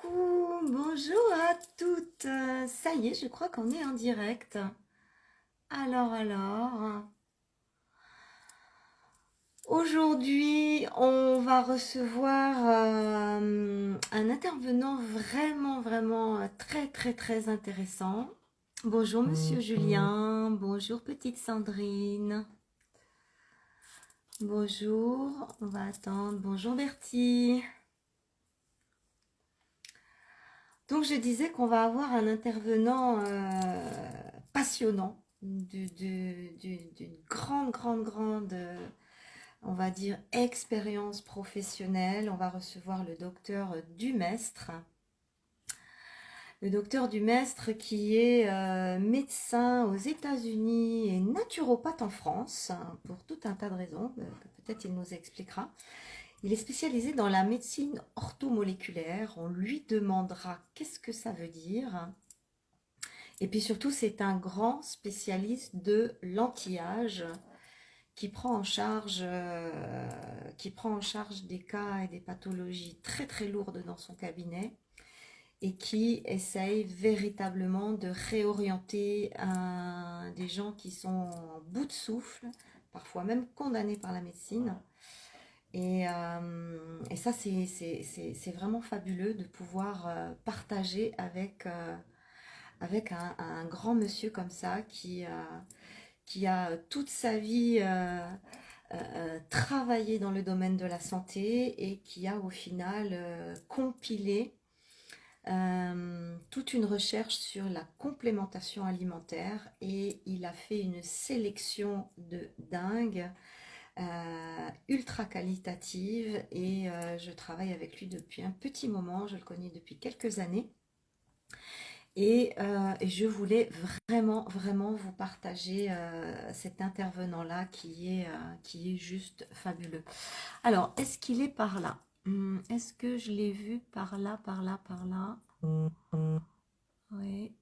Coucou, bonjour à toutes. Ça y est, je crois qu'on est en direct. Alors, aujourd'hui, on va recevoir un intervenant vraiment très très très intéressant. Bonjour Monsieur Julien, bonjour petite Sandrine, bonjour, on va attendre, bonjour Bertie. Donc je disais qu'on va avoir un intervenant passionnant, d'une grande, on va dire, expérience professionnelle. On va recevoir le docteur Dumestre. Le docteur Dumestre qui est médecin aux États-Unis et naturopathe en France, hein, pour tout un tas de raisons, que peut-être il nous expliquera. Il est spécialisé dans la médecine orthomoléculaire. On lui demandera qu'est-ce que ça veut dire. Et puis surtout, c'est un grand spécialiste de l'anti-âge qui prend en charge, des cas et des pathologies très très lourdes dans son cabinet et qui essaye véritablement de réorienter des gens qui sont en bout de souffle, parfois même condamnés par la médecine. Et ça, c'est vraiment fabuleux de pouvoir partager avec un grand monsieur comme ça qui a toute sa vie travaillé dans le domaine de la santé et qui a au final compilé toute une recherche sur la complémentation alimentaire et il a fait une sélection de dingue, ultra qualitative et je travaille avec lui depuis un petit moment, je le connais depuis quelques années et je voulais vraiment vous partager cet intervenant-là qui est juste fabuleux. Alors, est-ce qu'il est par là? Est-ce que je l'ai vu par là? Oui.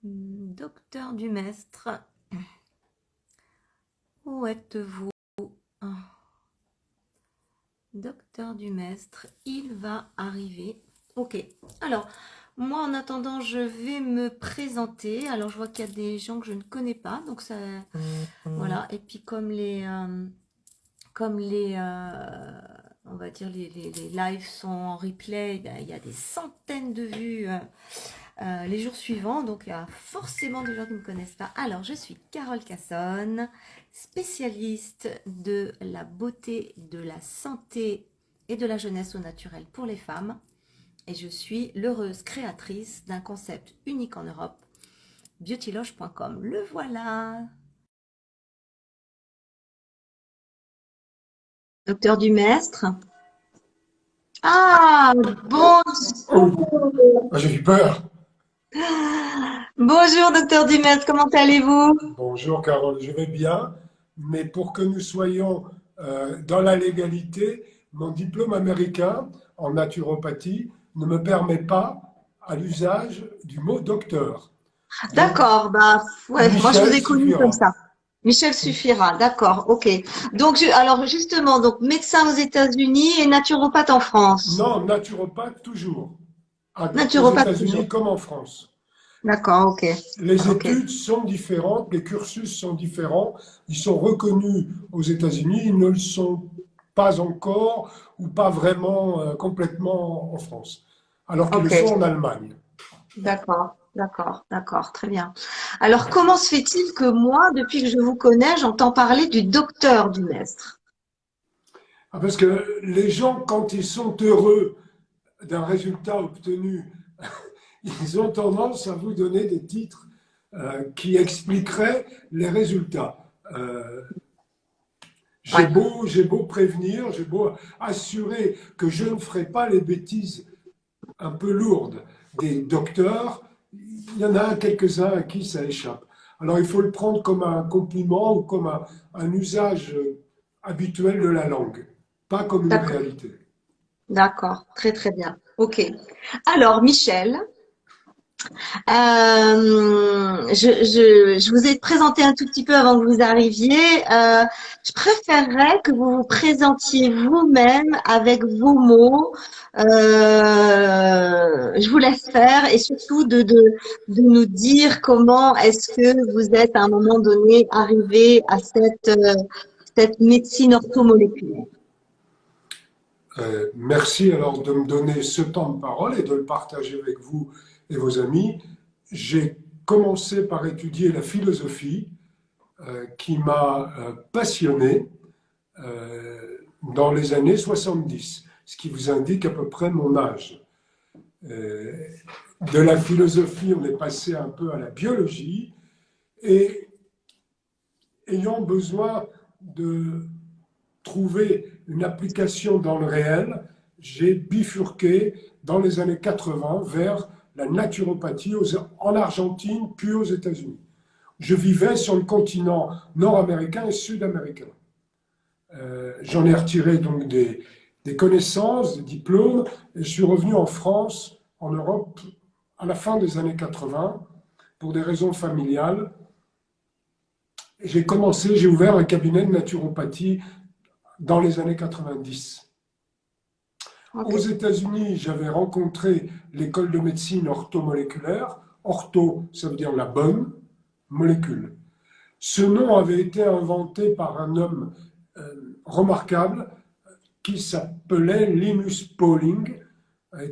Docteur Dumestre, où êtes-vous? Docteur Dumestre, il va arriver. Ok, alors, moi en attendant, je vais me présenter. Alors, je vois qu'il y a des gens que je ne connais pas, donc ça, voilà. Et puis, on va dire, les lives sont en replay, ben, il y a des centaines de vues les jours suivants, donc il y a forcément des gens qui ne me connaissent pas. Alors, je suis Carole Cassonne, spécialiste de la beauté, de la santé et de la jeunesse au naturel pour les femmes. Et je suis l'heureuse créatrice d'un concept unique en Europe, beautyloge.com. Le voilà. Docteur Dumestre. Ah, bonjour. Oh, j'ai eu peur. Bonjour, docteur Dumestre, comment allez-vous? Bonjour Carole, je vais bien, mais pour que nous soyons dans la légalité, mon diplôme américain en naturopathie ne me permet pas à l'usage du mot docteur. Donc, D'accord, bah ouais, moi je vous Michel ai connu comme suffira. ça. Michel suffira, d'accord, ok. Donc alors justement, donc médecin aux États-Unis et naturopathe en France. Non, naturopathe toujours, aux Naturopathe toujours. États-Unis comme en France. D'accord, ok, Les ok, études sont différentes, les cursus sont différents, ils sont reconnus aux États-Unis, ils ne le sont pas encore ou pas vraiment complètement en France, alors qu'ils le ok, sont en Allemagne. d'accord, très bien. Alors comment se fait-il que moi, depuis que je vous connais, j'entends parler du docteur Dumestre? Ah, parce que les gens, quand ils sont heureux d'un résultat obtenu, ils ont tendance à vous donner des titres qui expliqueraient les résultats. Euh, Ouais, j'ai beau prévenir, j'ai beau assurer que je ne ferai pas les bêtises un peu lourdes des docteurs, il y en a quelques-uns à qui ça échappe. Alors il faut le prendre comme un compliment ou comme un usage habituel de la langue, pas comme une d'accord, réalité. d'accord, très très bien. Ok. Alors Michel. Je vous ai présenté un tout petit peu avant que vous arriviez. Je préférerais que vous vous présentiez vous-même avec vos mots. Je vous laisse faire et surtout de nous dire comment est-ce que vous êtes à un moment donné arrivé à cette médecine orthomoléculaire. Merci alors de me donner ce temps de parole et de le partager avec vous et vos amis. J'ai commencé par étudier la philosophie qui m'a passionné dans les années 70, ce qui vous indique à peu près mon âge. De la philosophie, on est passé un peu à la biologie et ayant besoin de trouver une application dans le réel, j'ai bifurqué dans les années 80 vers la naturopathie en Argentine puis aux États-Unis. Je vivais sur le continent nord-américain et sud-américain. J'en ai retiré donc des connaissances, des diplômes, et je suis revenu en France, en Europe, à la fin des années 80, pour des raisons familiales. J'ai ouvert un cabinet de naturopathie dans les années 90. Ok. Aux États-Unis, j'avais rencontré l'école de médecine orthomoléculaire. Ortho, ça veut dire la bonne molécule. Ce nom avait été inventé par un homme remarquable qui s'appelait Linus Pauling,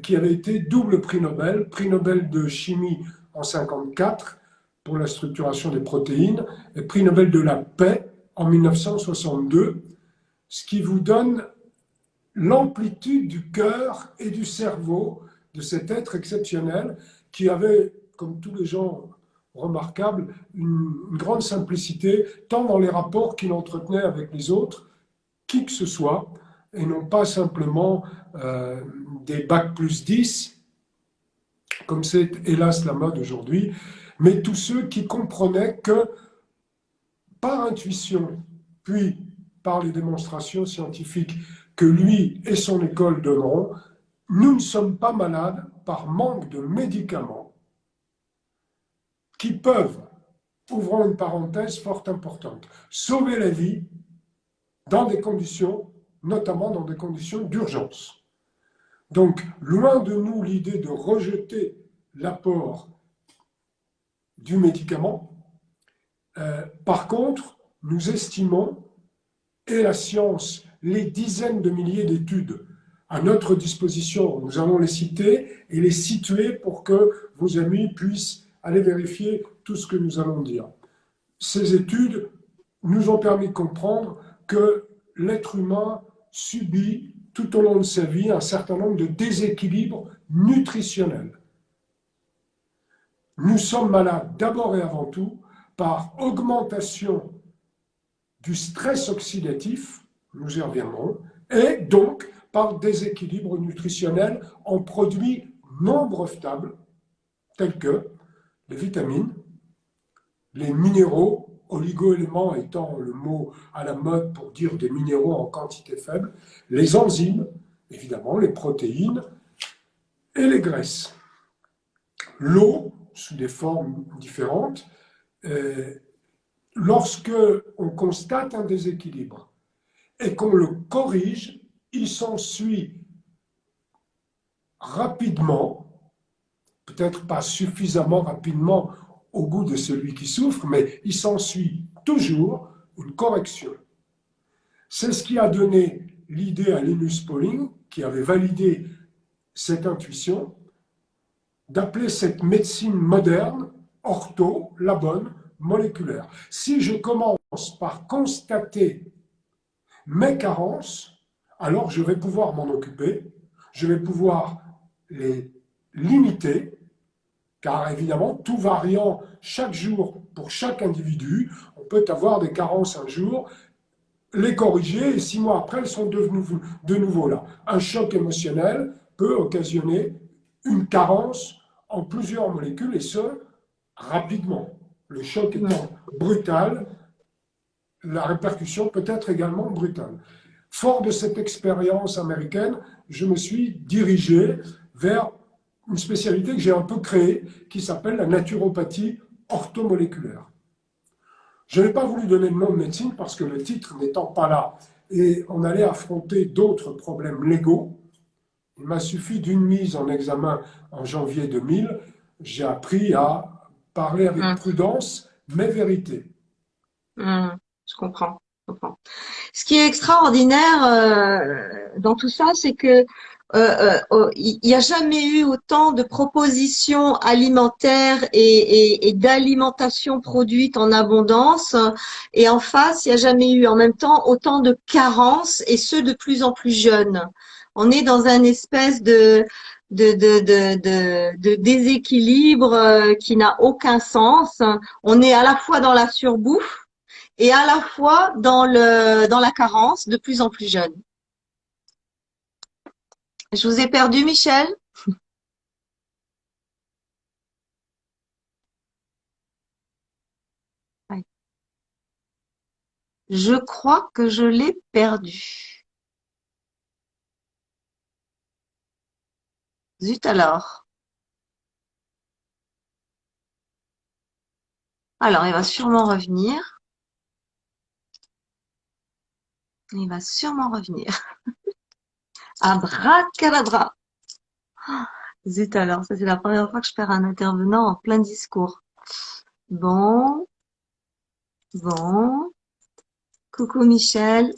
qui avait été double prix Nobel de chimie en 1954 pour la structuration des protéines et prix Nobel de la paix en 1962, ce qui vous donne l'amplitude du cœur et du cerveau de cet être exceptionnel qui avait, comme tous les gens remarquables, une grande simplicité, tant dans les rapports qu'il entretenait avec les autres, qui que ce soit, et non pas simplement des bacs plus 10, comme c'est hélas la mode aujourd'hui, mais tous ceux qui comprenaient que par intuition, puis par les démonstrations scientifiques que lui et son école donneront, nous ne sommes pas malades par manque de médicaments qui peuvent, ouvrant une parenthèse fort importante, sauver la vie dans des conditions, notamment dans des conditions d'urgence. Donc, loin de nous l'idée de rejeter l'apport du médicament. Par contre, nous estimons, et la science, les dizaines de milliers d'études à notre disposition, nous allons les citer et les situer pour que vos amis puissent aller vérifier tout ce que nous allons dire. Ces études nous ont permis de comprendre que l'être humain subit tout au long de sa vie un certain nombre de déséquilibres nutritionnels. Nous sommes malades d'abord et avant tout par augmentation du stress oxydatif, nous y reviendrons, et donc par déséquilibre nutritionnel en produits non brevetables, tels que les vitamines, les minéraux, oligo-éléments étant le mot à la mode pour dire des minéraux en quantité faible, les enzymes, évidemment, les protéines et les graisses. L'eau, sous des formes différentes, lorsque on constate un déséquilibre et qu'on le corrige, il s'ensuit rapidement, peut-être pas suffisamment rapidement au goût de celui qui souffre, mais il s'ensuit toujours une correction. C'est ce qui a donné l'idée à Linus Pauling, qui avait validé cette intuition, d'appeler cette médecine moderne, ortho, la bonne, moléculaire. Si je commence par constater mes carences, alors je vais pouvoir m'en occuper, je vais pouvoir les limiter, car évidemment, tout variant chaque jour pour chaque individu, on peut avoir des carences un jour, les corriger, et 6 mois après, elles sont de nouveau là. Un choc émotionnel peut occasionner une carence en plusieurs molécules, et ce, rapidement. Le choc étant brutal, la répercussion peut être également brutale. Fort de cette expérience américaine, je me suis dirigé vers une spécialité que j'ai un peu créée qui s'appelle la naturopathie orthomoléculaire. Je n'ai pas voulu donner le nom de médecine parce que le titre n'étant pas là et on allait affronter d'autres problèmes légaux, il m'a suffi d'une mise en examen en janvier 2000. J'ai appris à parler avec Hum, prudence, mais vérité. je comprends, je comprends. Ce qui est extraordinaire dans tout ça, c'est que il n'y a jamais eu autant de propositions alimentaires et d'alimentation produite en abondance. Et en face, il n'y a jamais eu en même temps autant de carences et ceux de plus en plus jeunes. On est dans un espèce de déséquilibre qui n'a aucun sens. On est à la fois dans la surbouffe et à la fois dans la carence de plus en plus jeune. Je vous ai perdu, Michel? Ouais. Je crois que je l'ai perdu. Zut alors. Alors, il va sûrement revenir. Il va sûrement revenir. Abracadabra. Zut alors, ça c'est la première fois que je perds un intervenant en plein discours. Bon, bon. Coucou Michel.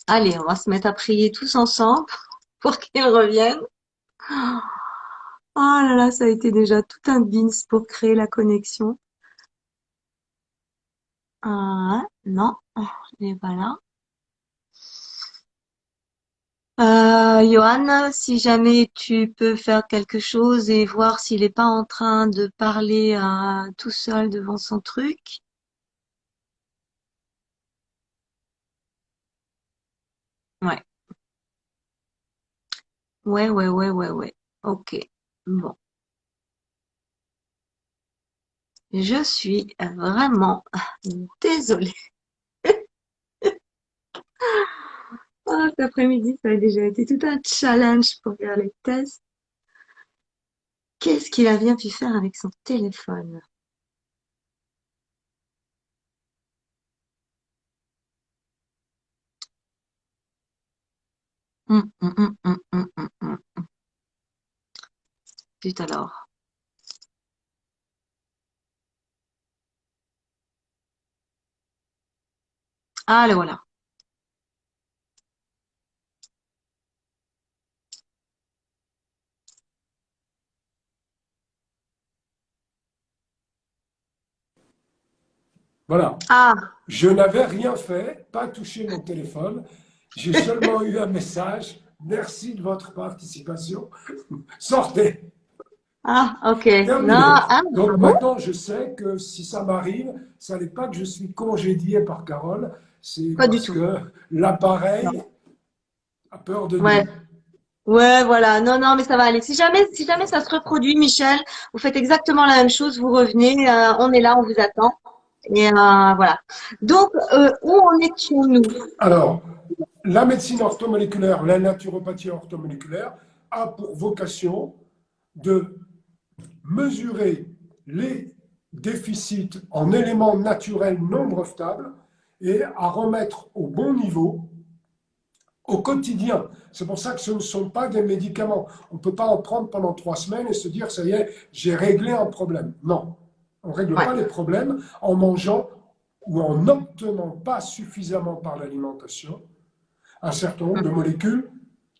Allez, on va se mettre à prier tous ensemble pour qu'il revienne. Oh là là, ça a été déjà tout un beans pour créer la connexion. Ah, non, il n'est pas là. Johan, si jamais tu peux faire quelque chose et voir s'il n'est pas en train de parler tout seul devant son truc. Ouais, ouais. Ok, bon. Je suis vraiment désolée. Oh, cet après-midi, ça a déjà été tout un challenge pour faire les tests. Qu'est-ce qu'il a bien pu faire avec son téléphone? Zut alors. Ah, le voilà. Voilà. Ah, Je n'avais rien fait, pas touché mon téléphone. J'ai seulement eu un message. Merci de votre participation. Sortez. ah, ok. Non, Terminé. ah, Donc bon, maintenant, je sais que si ça m'arrive, ça n'est pas que je suis congédié par Carole, c'est pas du parce tout. que Non. l'appareil a peur de Ouais. nous. Ouais, voilà. Non, non, mais ça va aller. Si jamais ça se reproduit, Michel, vous faites exactement la même chose, vous revenez, on est là, on vous attend. Et voilà. Donc, où en étions-nous? Alors, la médecine orthomoléculaire, la naturopathie orthomoléculaire a pour vocation de mesurer les déficits en éléments naturels non brevetables et à remettre au bon niveau au quotidien. C'est pour ça que ce ne sont pas des médicaments. On ne peut pas en prendre pendant 3 semaines et se dire, ça y est, j'ai réglé un problème. Non, on ne règle Ouais. pas les problèmes en mangeant ou en n'obtenant pas suffisamment par l'alimentation un certain nombre de molécules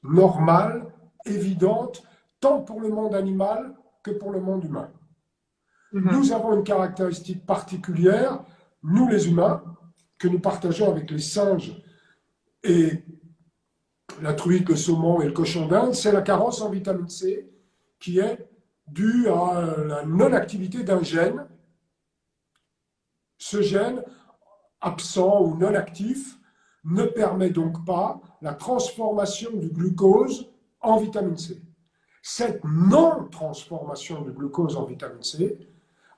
normales, évidentes, tant pour le monde animal que pour le monde humain. Mhm. Nous avons une caractéristique particulière, nous les humains, que nous partageons avec les singes et la truite, le saumon et le cochon d'Inde, c'est la carence en vitamine C qui est due à la non-activité d'un gène. Ce gène, absent ou non actif, ne permet donc pas la transformation du glucose en vitamine C. Cette non-transformation du glucose en vitamine C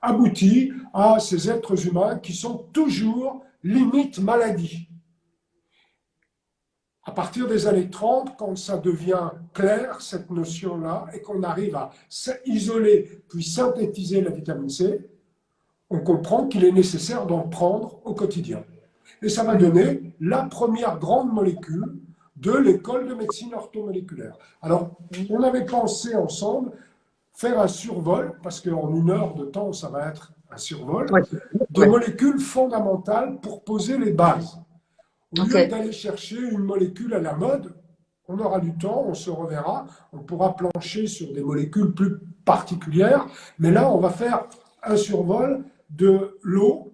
aboutit à ces êtres humains qui sont toujours limite maladie. À partir des années 30, quand ça devient clair, cette notion-là, et qu'on arrive à isoler puis synthétiser la vitamine C, on comprend qu'il est nécessaire d'en prendre au quotidien. Et ça va donner la première grande molécule de l'école de médecine orthomoléculaire. Alors, on avait pensé ensemble faire un survol, parce qu'en 1 heure de temps, ça va être un survol, Ouais. de molécules fondamentales pour poser les bases. Au lieu Ok. d'aller chercher une molécule à la mode, on aura du temps, on se reverra, on pourra plancher sur des molécules plus particulières, mais là, on va faire un survol de l'eau.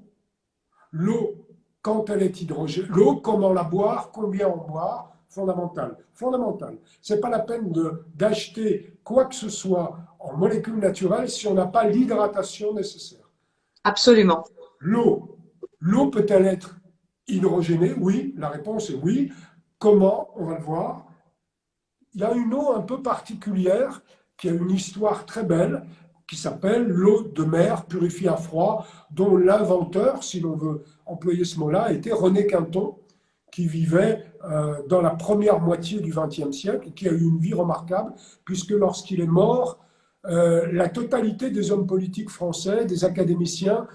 L'eau, quand elle est hydrogène, l'eau, comment la boire, combien en boire, fondamental. Fondamental. C'est pas la peine d'acheter quoi que ce soit en molécules naturelles si on n'a pas l'hydratation nécessaire. Absolument. L'eau. L'eau peut-elle être hydrogénée? Oui, la réponse est oui. Comment? On va le voir. Il y a une eau un peu particulière qui a une histoire très belle, qui s'appelle l'eau de mer purifiée à froid, dont l'inventeur, si l'on veut employer ce mot-là, était René Quinton, qui vivait dans la première moitié du XXe siècle et qui a eu une vie remarquable, puisque lorsqu'il est mort, la totalité des hommes politiques français, des académiciens,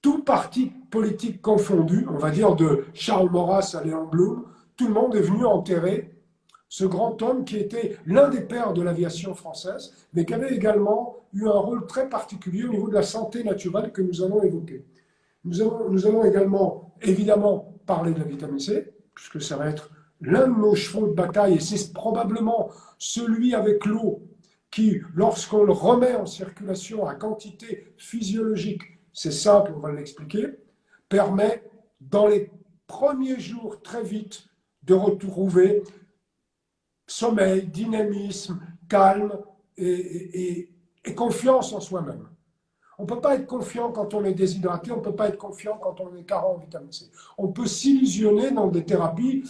tout parti politique confondu, on va dire de Charles Maurras à Léon Blum, tout le monde est venu enterrer ce grand homme qui était l'un des pères de l'aviation française, mais qui avait également eu un rôle très particulier au niveau de la santé naturelle que nous allons évoquer. Nous allons également, évidemment, parler de la vitamine C, puisque ça va être l'un de nos chevaux de bataille, et c'est probablement celui avec l'eau qui, lorsqu'on le remet en circulation à quantité physiologique, c'est simple, on va l'expliquer, permet, dans les premiers jours, très vite, de retrouver sommeil, dynamisme, calme et confiance en soi-même. On ne peut pas être confiant quand on est déshydraté, on ne peut pas être confiant quand on est carent en vitamine C. On peut s'illusionner dans des thérapies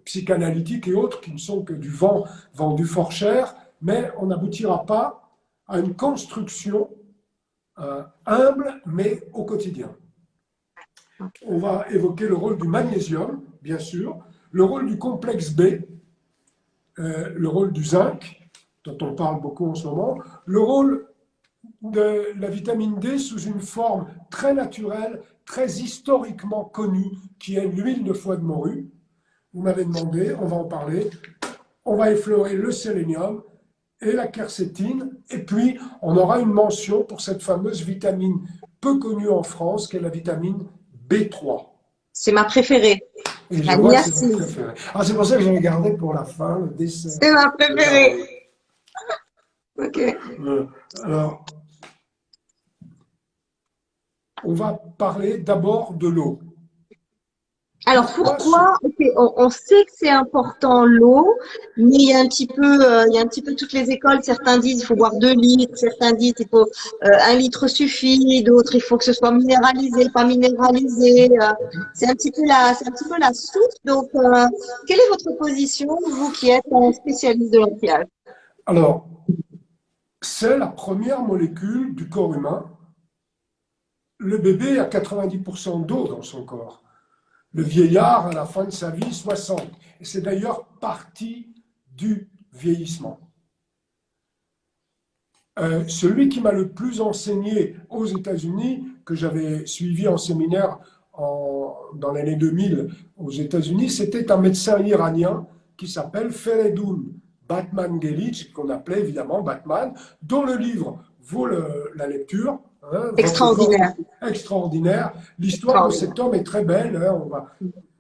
psychanalytiques et autres qui ne sont que du vent vendu fort cher, mais on n'aboutira pas à une construction humble, mais au quotidien. On va évoquer le rôle du magnésium, bien sûr, le rôle du complexe B, le rôle du zinc, dont on parle beaucoup en ce moment, le rôle de la vitamine D sous une forme très naturelle, très historiquement connue, qui est l'huile de foie de morue. Vous m'avez demandé, on va en parler. On va effleurer le sélénium et la quercétine, et puis on aura une mention pour cette fameuse vitamine peu connue en France, qui est la vitamine B3. C'est ma préférée. Et je La vois que c'est votre niacine. préféré. Ah, c'est pour ça que j'ai gardé pour la fin le dessert. C'est ma préférée. Ok. Alors, on va parler d'abord de l'eau. Alors pourquoi on sait que c'est important l'eau, mais il y a un petit peu toutes les écoles. Certains disent il faut boire 2 litres, certains disent il faut 1 litre suffit, d'autres il faut que ce soit minéralisé, pas minéralisé. C'est un petit peu la soupe. Donc quelle est votre position, vous qui êtes un spécialiste de l'anti-âge? Alors, c'est la première molécule du corps humain. Le bébé a 90% d'eau dans son corps. Le vieillard, à la fin de sa vie, 60%. Et c'est d'ailleurs partie du vieillissement. Celui qui m'a le plus enseigné aux États-Unis, que j'avais suivi en séminaire dans l'année 2000 aux États-Unis, c'était un médecin iranien qui s'appelle Feridun Batmanghelidj, qu'on appelait évidemment Batman, dont le livre vaut la lecture. Extraordinaire. Extraordinaire. L'histoire de cet homme est très belle. On va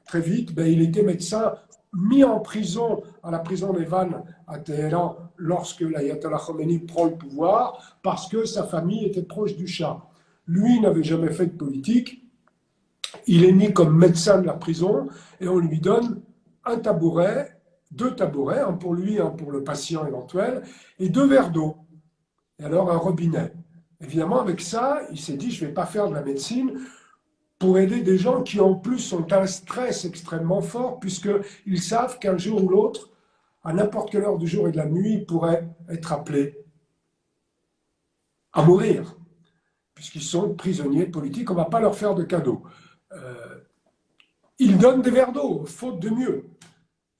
très vite. Il était médecin mis en prison à la prison des Vannes à Téhéran lorsque l'ayatollah Khomeini prend le pouvoir parce que sa famille était proche du Shah. Lui n'avait jamais fait de politique. Il est mis comme médecin de la prison et on lui donne un tabouret, 2 tabourets, un pour lui, un pour le patient éventuel, et 2 verres d'eau. Et alors un robinet. Évidemment, avec ça, il s'est dit, je ne vais pas faire de la médecine pour aider des gens qui, en plus, ont un stress extrêmement fort, puisqu'ils savent qu'un jour ou l'autre, à n'importe quelle heure du jour et de la nuit, ils pourraient être appelés à mourir, puisqu'ils sont prisonniers politiques. On ne va pas leur faire de cadeaux. Ils donnent des verres d'eau, faute de mieux.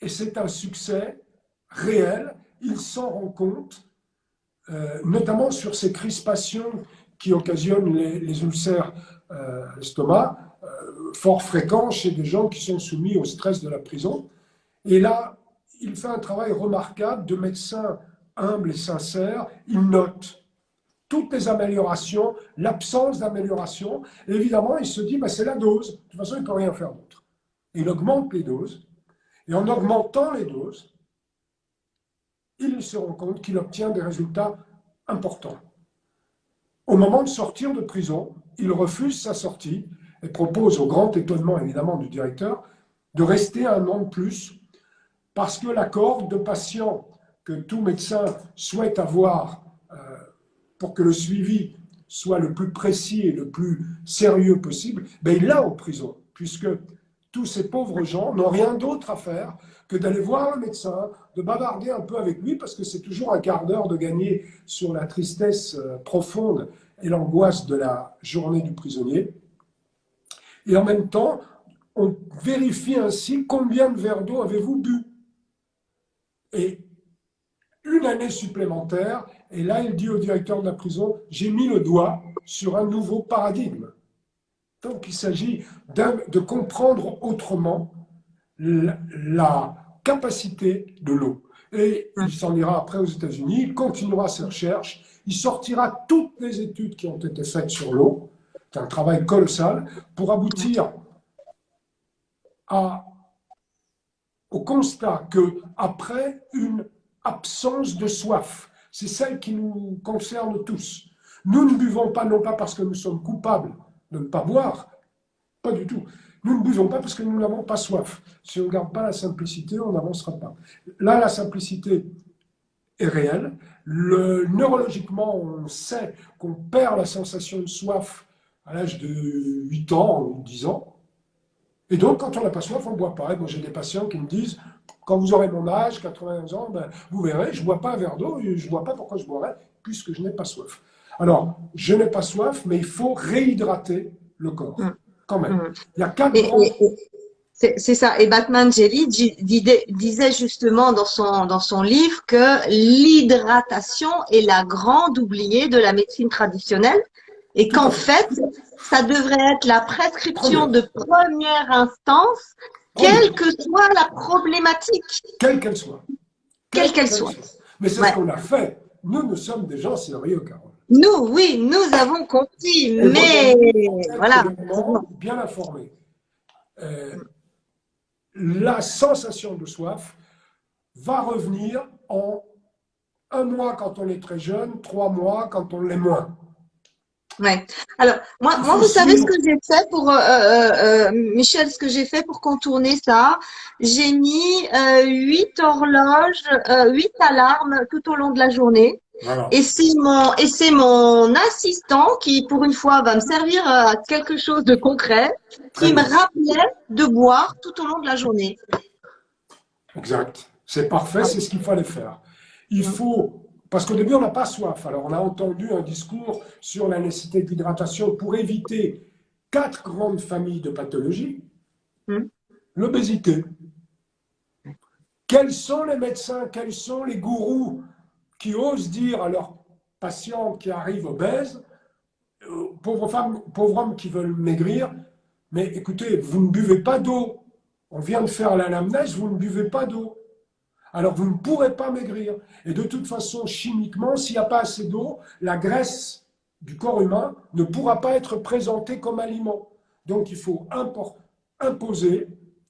et c'est un succès réel. Il s'en rend compte, notamment sur ces crispations qui occasionnent les ulcères à l'estomac, fort fréquents chez des gens qui sont soumis au stress de la prison. Et là, il fait un travail remarquable de médecin humble et sincère. Il note toutes les améliorations, l'absence d'amélioration. Et évidemment, il se dit, bah, c'est la dose. De toute façon, il ne peut rien faire d'autre. Il augmente les doses. Et en augmentant les doses, il se rend compte qu'il obtient des résultats importants. Au moment de sortir de prison, il refuse sa sortie et propose, au grand étonnement évidemment du directeur, de rester 1 an de plus parce que la cohorte de patients que tout médecin souhaite avoir pour que le suivi soit le plus précis et le plus sérieux possible, ben il l'a en prison, puisque tous ces pauvres gens n'ont rien d'autre à faire que d'aller voir le médecin, de bavarder un peu avec lui, parce que c'est toujours un quart d'heure de gagner sur la tristesse profonde et l'angoisse de la journée du prisonnier. Et en même temps, on vérifie ainsi combien de verres d'eau avez-vous bu. Et 1 année supplémentaire, et là il dit au directeur de la prison, j'ai mis le doigt sur un nouveau paradigme. Donc il s'agit de comprendre autrement la capacité de l'eau. Et il s'en ira après aux États-Unis, il continuera ses recherches, il sortira toutes les études qui ont été faites sur l'eau, c'est un travail colossal, pour aboutir au constat qu'après une absence de soif, c'est celle qui nous concerne tous. Nous ne buvons pas, non pas parce que nous sommes coupables de ne pas boire, pas du tout. Nous ne buvons pas parce que nous n'avons pas soif. Si on ne garde pas la simplicité, on n'avancera pas. Là, la simplicité est réelle. Neurologiquement, on sait qu'on perd la sensation de soif à l'âge de 8 ans ou 10 ans. Et donc, quand on n'a pas soif, on ne boit pas. Et moi, j'ai des patients qui me disent, quand vous aurez mon âge, 91 ans, ben, vous verrez, je ne bois pas un verre d'eau et je ne vois pas pourquoi je boirais, puisque je n'ai pas soif. Alors, je n'ai pas soif, mais il faut réhydrater le corps, quand même. Il y a 4 grands... C'est ça. Et Batman Jelly disait justement dans son livre que l'hydratation est la grande oubliée de la médecine traditionnelle et qu'en fait, ça devrait être la prescription de première instance, quelle que soit la problématique. Quelle qu'elle soit. Quelle qu'elle soit. Mais c'est ce qu'on a fait. Nous sommes des gens sérieux, Carole. Nous, oui, nous avons compris, mais voilà. Bien informés. La sensation de soif va revenir en 1 mois quand on est très jeune, 3 mois quand on l'est moins. Ouais. Alors, moi, vous savez ce que j'ai fait pour, Michel, ce que j'ai fait pour contourner ça? J'ai mis 8 horloges, 8 alarmes tout au long de la journée. Voilà. Et c'est mon assistant qui, pour une fois, va me servir à quelque chose de concret, qui me rappelait de boire tout au long de la journée. Exact. C'est parfait, c'est ce qu'il fallait faire. Il faut... Parce qu'au début, on n'a pas soif. Alors, on a entendu un discours sur la nécessité d'hydratation pour éviter 4 grandes familles de pathologies. L'obésité. Quels sont les médecins, quels sont les gourous qui osent dire à leurs patients qui arrivent obèses, pauvres femmes, pauvres hommes qui veulent maigrir, mais écoutez, vous ne buvez pas d'eau. On vient de faire l'anamnèse, vous ne buvez pas d'eau. Alors vous ne pourrez pas maigrir. Et de toute façon, chimiquement, s'il n'y a pas assez d'eau, la graisse du corps humain ne pourra pas être présentée comme aliment. Donc il faut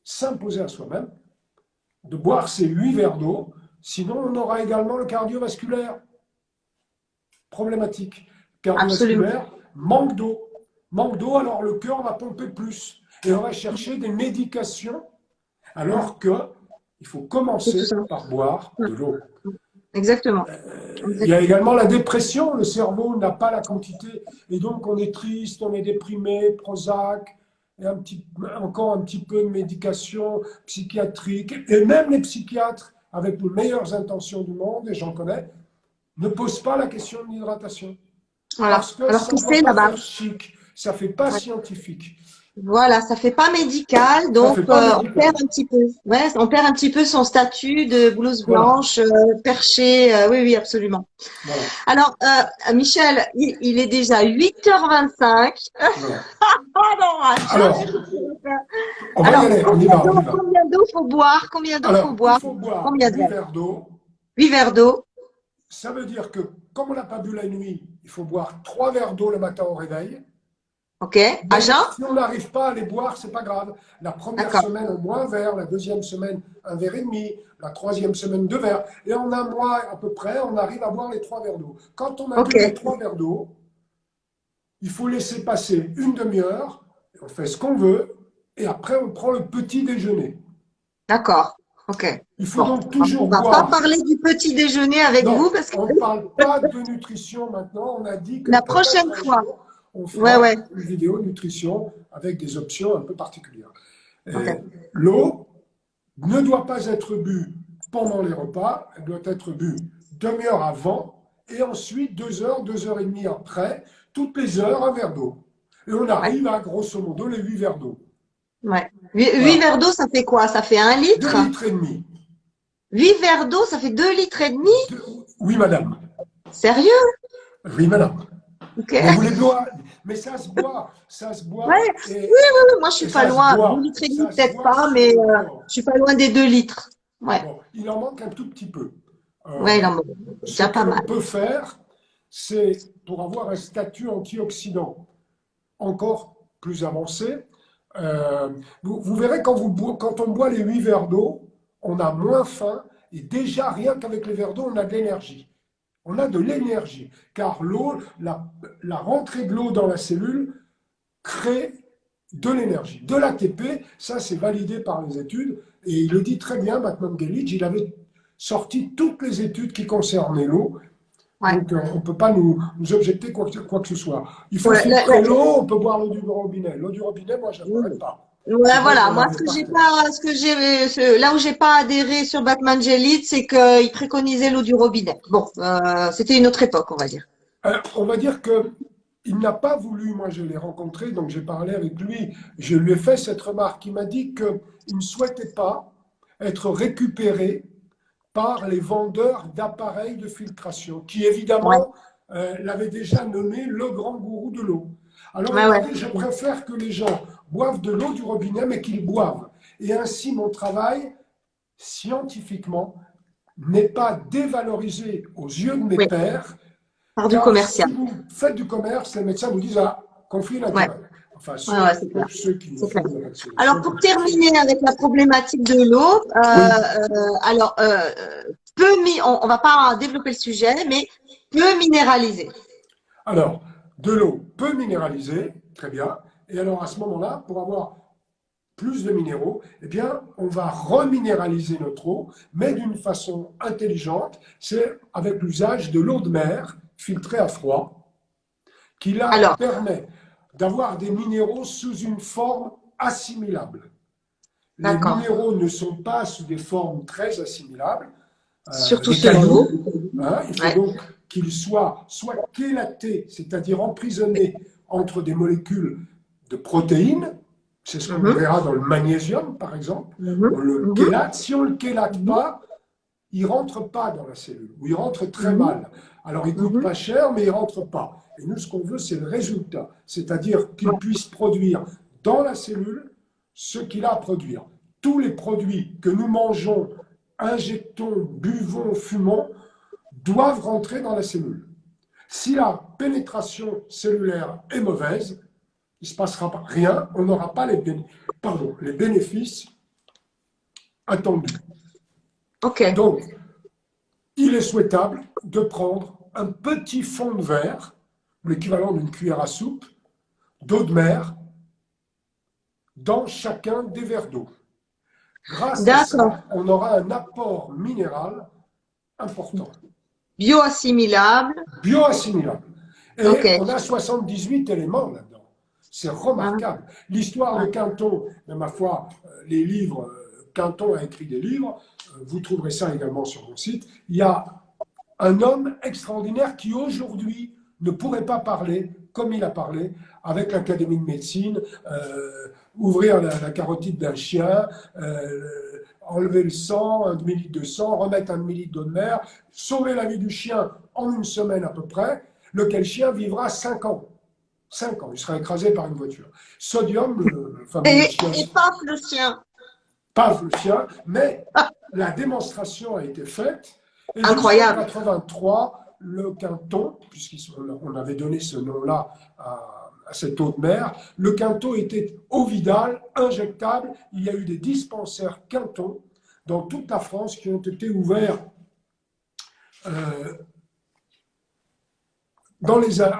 s'imposer à soi-même de boire ces 8 verres d'eau, sinon on aura également le cardiovasculaire. Problématique. Cardiovasculaire, manque d'eau. Manque d'eau, alors le cœur va pomper plus. Et on va chercher des médications, alors que il faut commencer par boire de l'eau. Exactement. Il y a également la dépression. Le cerveau n'a pas la quantité. Et donc, on est triste, on est déprimé, Prozac, et encore un petit peu de médication psychiatrique. Et même les psychiatres, avec les meilleures intentions du monde, et j'en connais, ne posent pas la question de l'hydratation. Voilà. Parce que ça ne fait pas chic, ça ne fait pas scientifique. Voilà, ça fait pas médical, Ça donc fait pas on perd médical. un petit peu. Ouais, on perd un petit peu son statut de blouse Voilà, blanche, perché. Oui, oui, absolument. voilà, Alors, Michel, il est déjà 8h25. voilà. Oh non, on va jamais Alors, réussir à faire. on va y Alors, aller, on y va, on y va. combien d'eau faut boire? Combien d'eau faut Alors, il boire? faut boire Combien de 8 verres? verres d'eau. 8 verres d'eau. Ça veut dire que, comme on n'a pas bu la nuit, il faut boire 3 verres d'eau le matin au réveil. OK. À Mais jeun? si on n'arrive pas à les boire, c'est pas grave. La première D'accord. semaine, au moins un verre. La deuxième semaine, un verre et demi. La troisième semaine, 2 verres. Et en un mois à peu près, on arrive à boire les 3 verres d'eau. Quand on a bu les OK. 3 verres d'eau, il faut laisser passer une demi-heure. On fait ce qu'on veut. Et après, on prend le petit déjeuner. D'accord. OK. Il faut Bon. donc On toujours va pas boire. parler du petit déjeuner avec vous Non, parce que on ne parle pas de nutrition maintenant. On a dit que la peut-être prochaine un fois. jour, on Ouais, fera ouais. une vidéo nutrition avec des options un peu particulières. OK. L'eau ne doit pas être bue pendant les repas, elle doit être bue demi-heure avant et ensuite 2 heures, 2 heures et demie après, toutes les heures, un verre d'eau. Et on Ouais. arrive à grosso modo les 8 verres d'eau. Ouais. 8 Voilà. verres d'eau, ça fait quoi? Ça fait 1 2 litre? litres et demi. 8 verres d'eau, ça fait 2 litres et demi? Deux- Oui, madame. Sérieux? Oui, madame. OK. Mais vous les boire, mais ça se Ouais. boit Oui, oui, oui, moi je suis pas loin. 2 litres et demi, ça se peut-être boit pas, sur mais le corps. je suis pas loin des 2 litres. Ouais. Bon, il en manque un tout petit peu. Ouais, Euh, non, mais c'est Ce déjà que pas mal. l'on peut faire, c'est pour avoir un statut antioxydant encore plus avancé. Vous verrez quand on boit les 8 verres d'eau, on a moins faim et déjà rien qu'avec les verres d'eau, on a de l'énergie. On a de l'énergie, car l'eau, la rentrée de l'eau dans la cellule crée de l'énergie, de l'ATP. Ça, c'est validé par les études. Et il le dit très bien, Batman Gellidge, il avait sorti toutes les études qui concernaient l'eau. Ouais. Donc, on ne peut pas nous objecter quoi que ce soit. Il faut Ouais, filtrer l'eau, on peut boire l'eau du robinet. L'eau du robinet, moi, je ne boirais pas. ouais, C'est vrai voilà. qu'on Moi, l'avait par terre. là où j'ai pas adhéré sur Batman Gelid, c'est qu'il préconisait l'eau du robinet. Bon, c'était une autre époque, on va dire. On va dire que il n'a pas voulu, moi je l'ai rencontré, donc j'ai parlé avec lui, je lui ai fait cette remarque. Il m'a dit qu'il ne souhaitait pas être récupéré par les vendeurs d'appareils de filtration, qui Ouais, évidemment l'avaient déjà nommé le grand gourou de l'eau. Alors ouais, il m'a ouais. dit, je préfère que les gens boivent de l'eau du robinet, mais qu'ils boivent. Et ainsi, mon travail, scientifiquement, n'est pas dévalorisé aux yeux de mes Oui, pairs, par du car commercial. si vous faites du commerce, les médecins vous disent, ah, conflit Ouais, d'intérêt. Enfin, ouais, ouais, c'est clair. pour ceux qui nous C'est clair. font de la Alors, vaccination, pour comme je le sais. terminer avec la problématique de l'eau, Oui. alors, on va pas développer le sujet, mais peu minéraliser. Alors, de l'eau peu minéralisée, très bien. Et alors, à ce moment-là, pour avoir plus de minéraux, eh bien, on va reminéraliser notre eau, mais d'une façon intelligente. C'est avec l'usage de l'eau de mer filtrée à froid, qui là Alors, permet d'avoir des minéraux sous une forme assimilable. Les d'accord. minéraux ne sont pas sous des formes très assimilables, Surtout les selon l'eau. cailloux. Hein, il faut Ouais. donc qu'ils soient soit chélatés, c'est-à-dire emprisonnés entre des molécules de protéines. C'est ce qu'on Mhm, verra dans le magnésium, par exemple. On mhm, le mhm, chélate. Si on ne le chélate mhm, pas, il ne rentre pas dans la cellule, ou il rentre très mhm, mal. Alors, il coûte mhm. pas cher, mais il ne rentre pas. Et nous, ce qu'on veut, c'est le résultat, c'est-à-dire qu'il Ouais. puisse produire dans la cellule ce qu'il a à produire. Tous les produits que nous mangeons, injectons, buvons, fumons, doivent rentrer dans la cellule. Si la pénétration cellulaire est mauvaise, il ne se passera rien, on n'aura pas les bénéfices attendus. OK. Donc, il est souhaitable de prendre un petit fond de verre, l'équivalent d'une cuillère à soupe, d'eau de mer, dans chacun des verres d'eau. Grâce à D'accord. ça, on aura un apport minéral important, Bioassimilable. bioassimilable. Et OK. on a 78 éléments là-dedans. C'est Hein, remarquable. L'histoire de ouais. Quinton, mais ma foi, les livres, Quinton a écrit des livres, vous trouverez ça également sur mon site. Il y a un homme extraordinaire qui aujourd'hui ne pourrait pas parler comme il a parlé, avec l'Académie de médecine, ouvrir la carotide d'un chien, enlever le sang, 1 demi-litre de sang, remettre 1 demi-litre d'eau de mer, sauver la vie du chien en 1 semaine à peu près, lequel chien vivra 5 ans. 5 ans, il sera écrasé par une voiture. Sodium, le fameux chien, Et paf, le chien. paf le chien, mais la démonstration a été faite. Et jusqu'en Incroyable. 83, le Quinton, puisqu'on avait donné ce nom-là à cette eau de mer, le Quinton était ovidal, injectable. Il y a eu des dispensaires Quinton dans toute la France qui ont été ouverts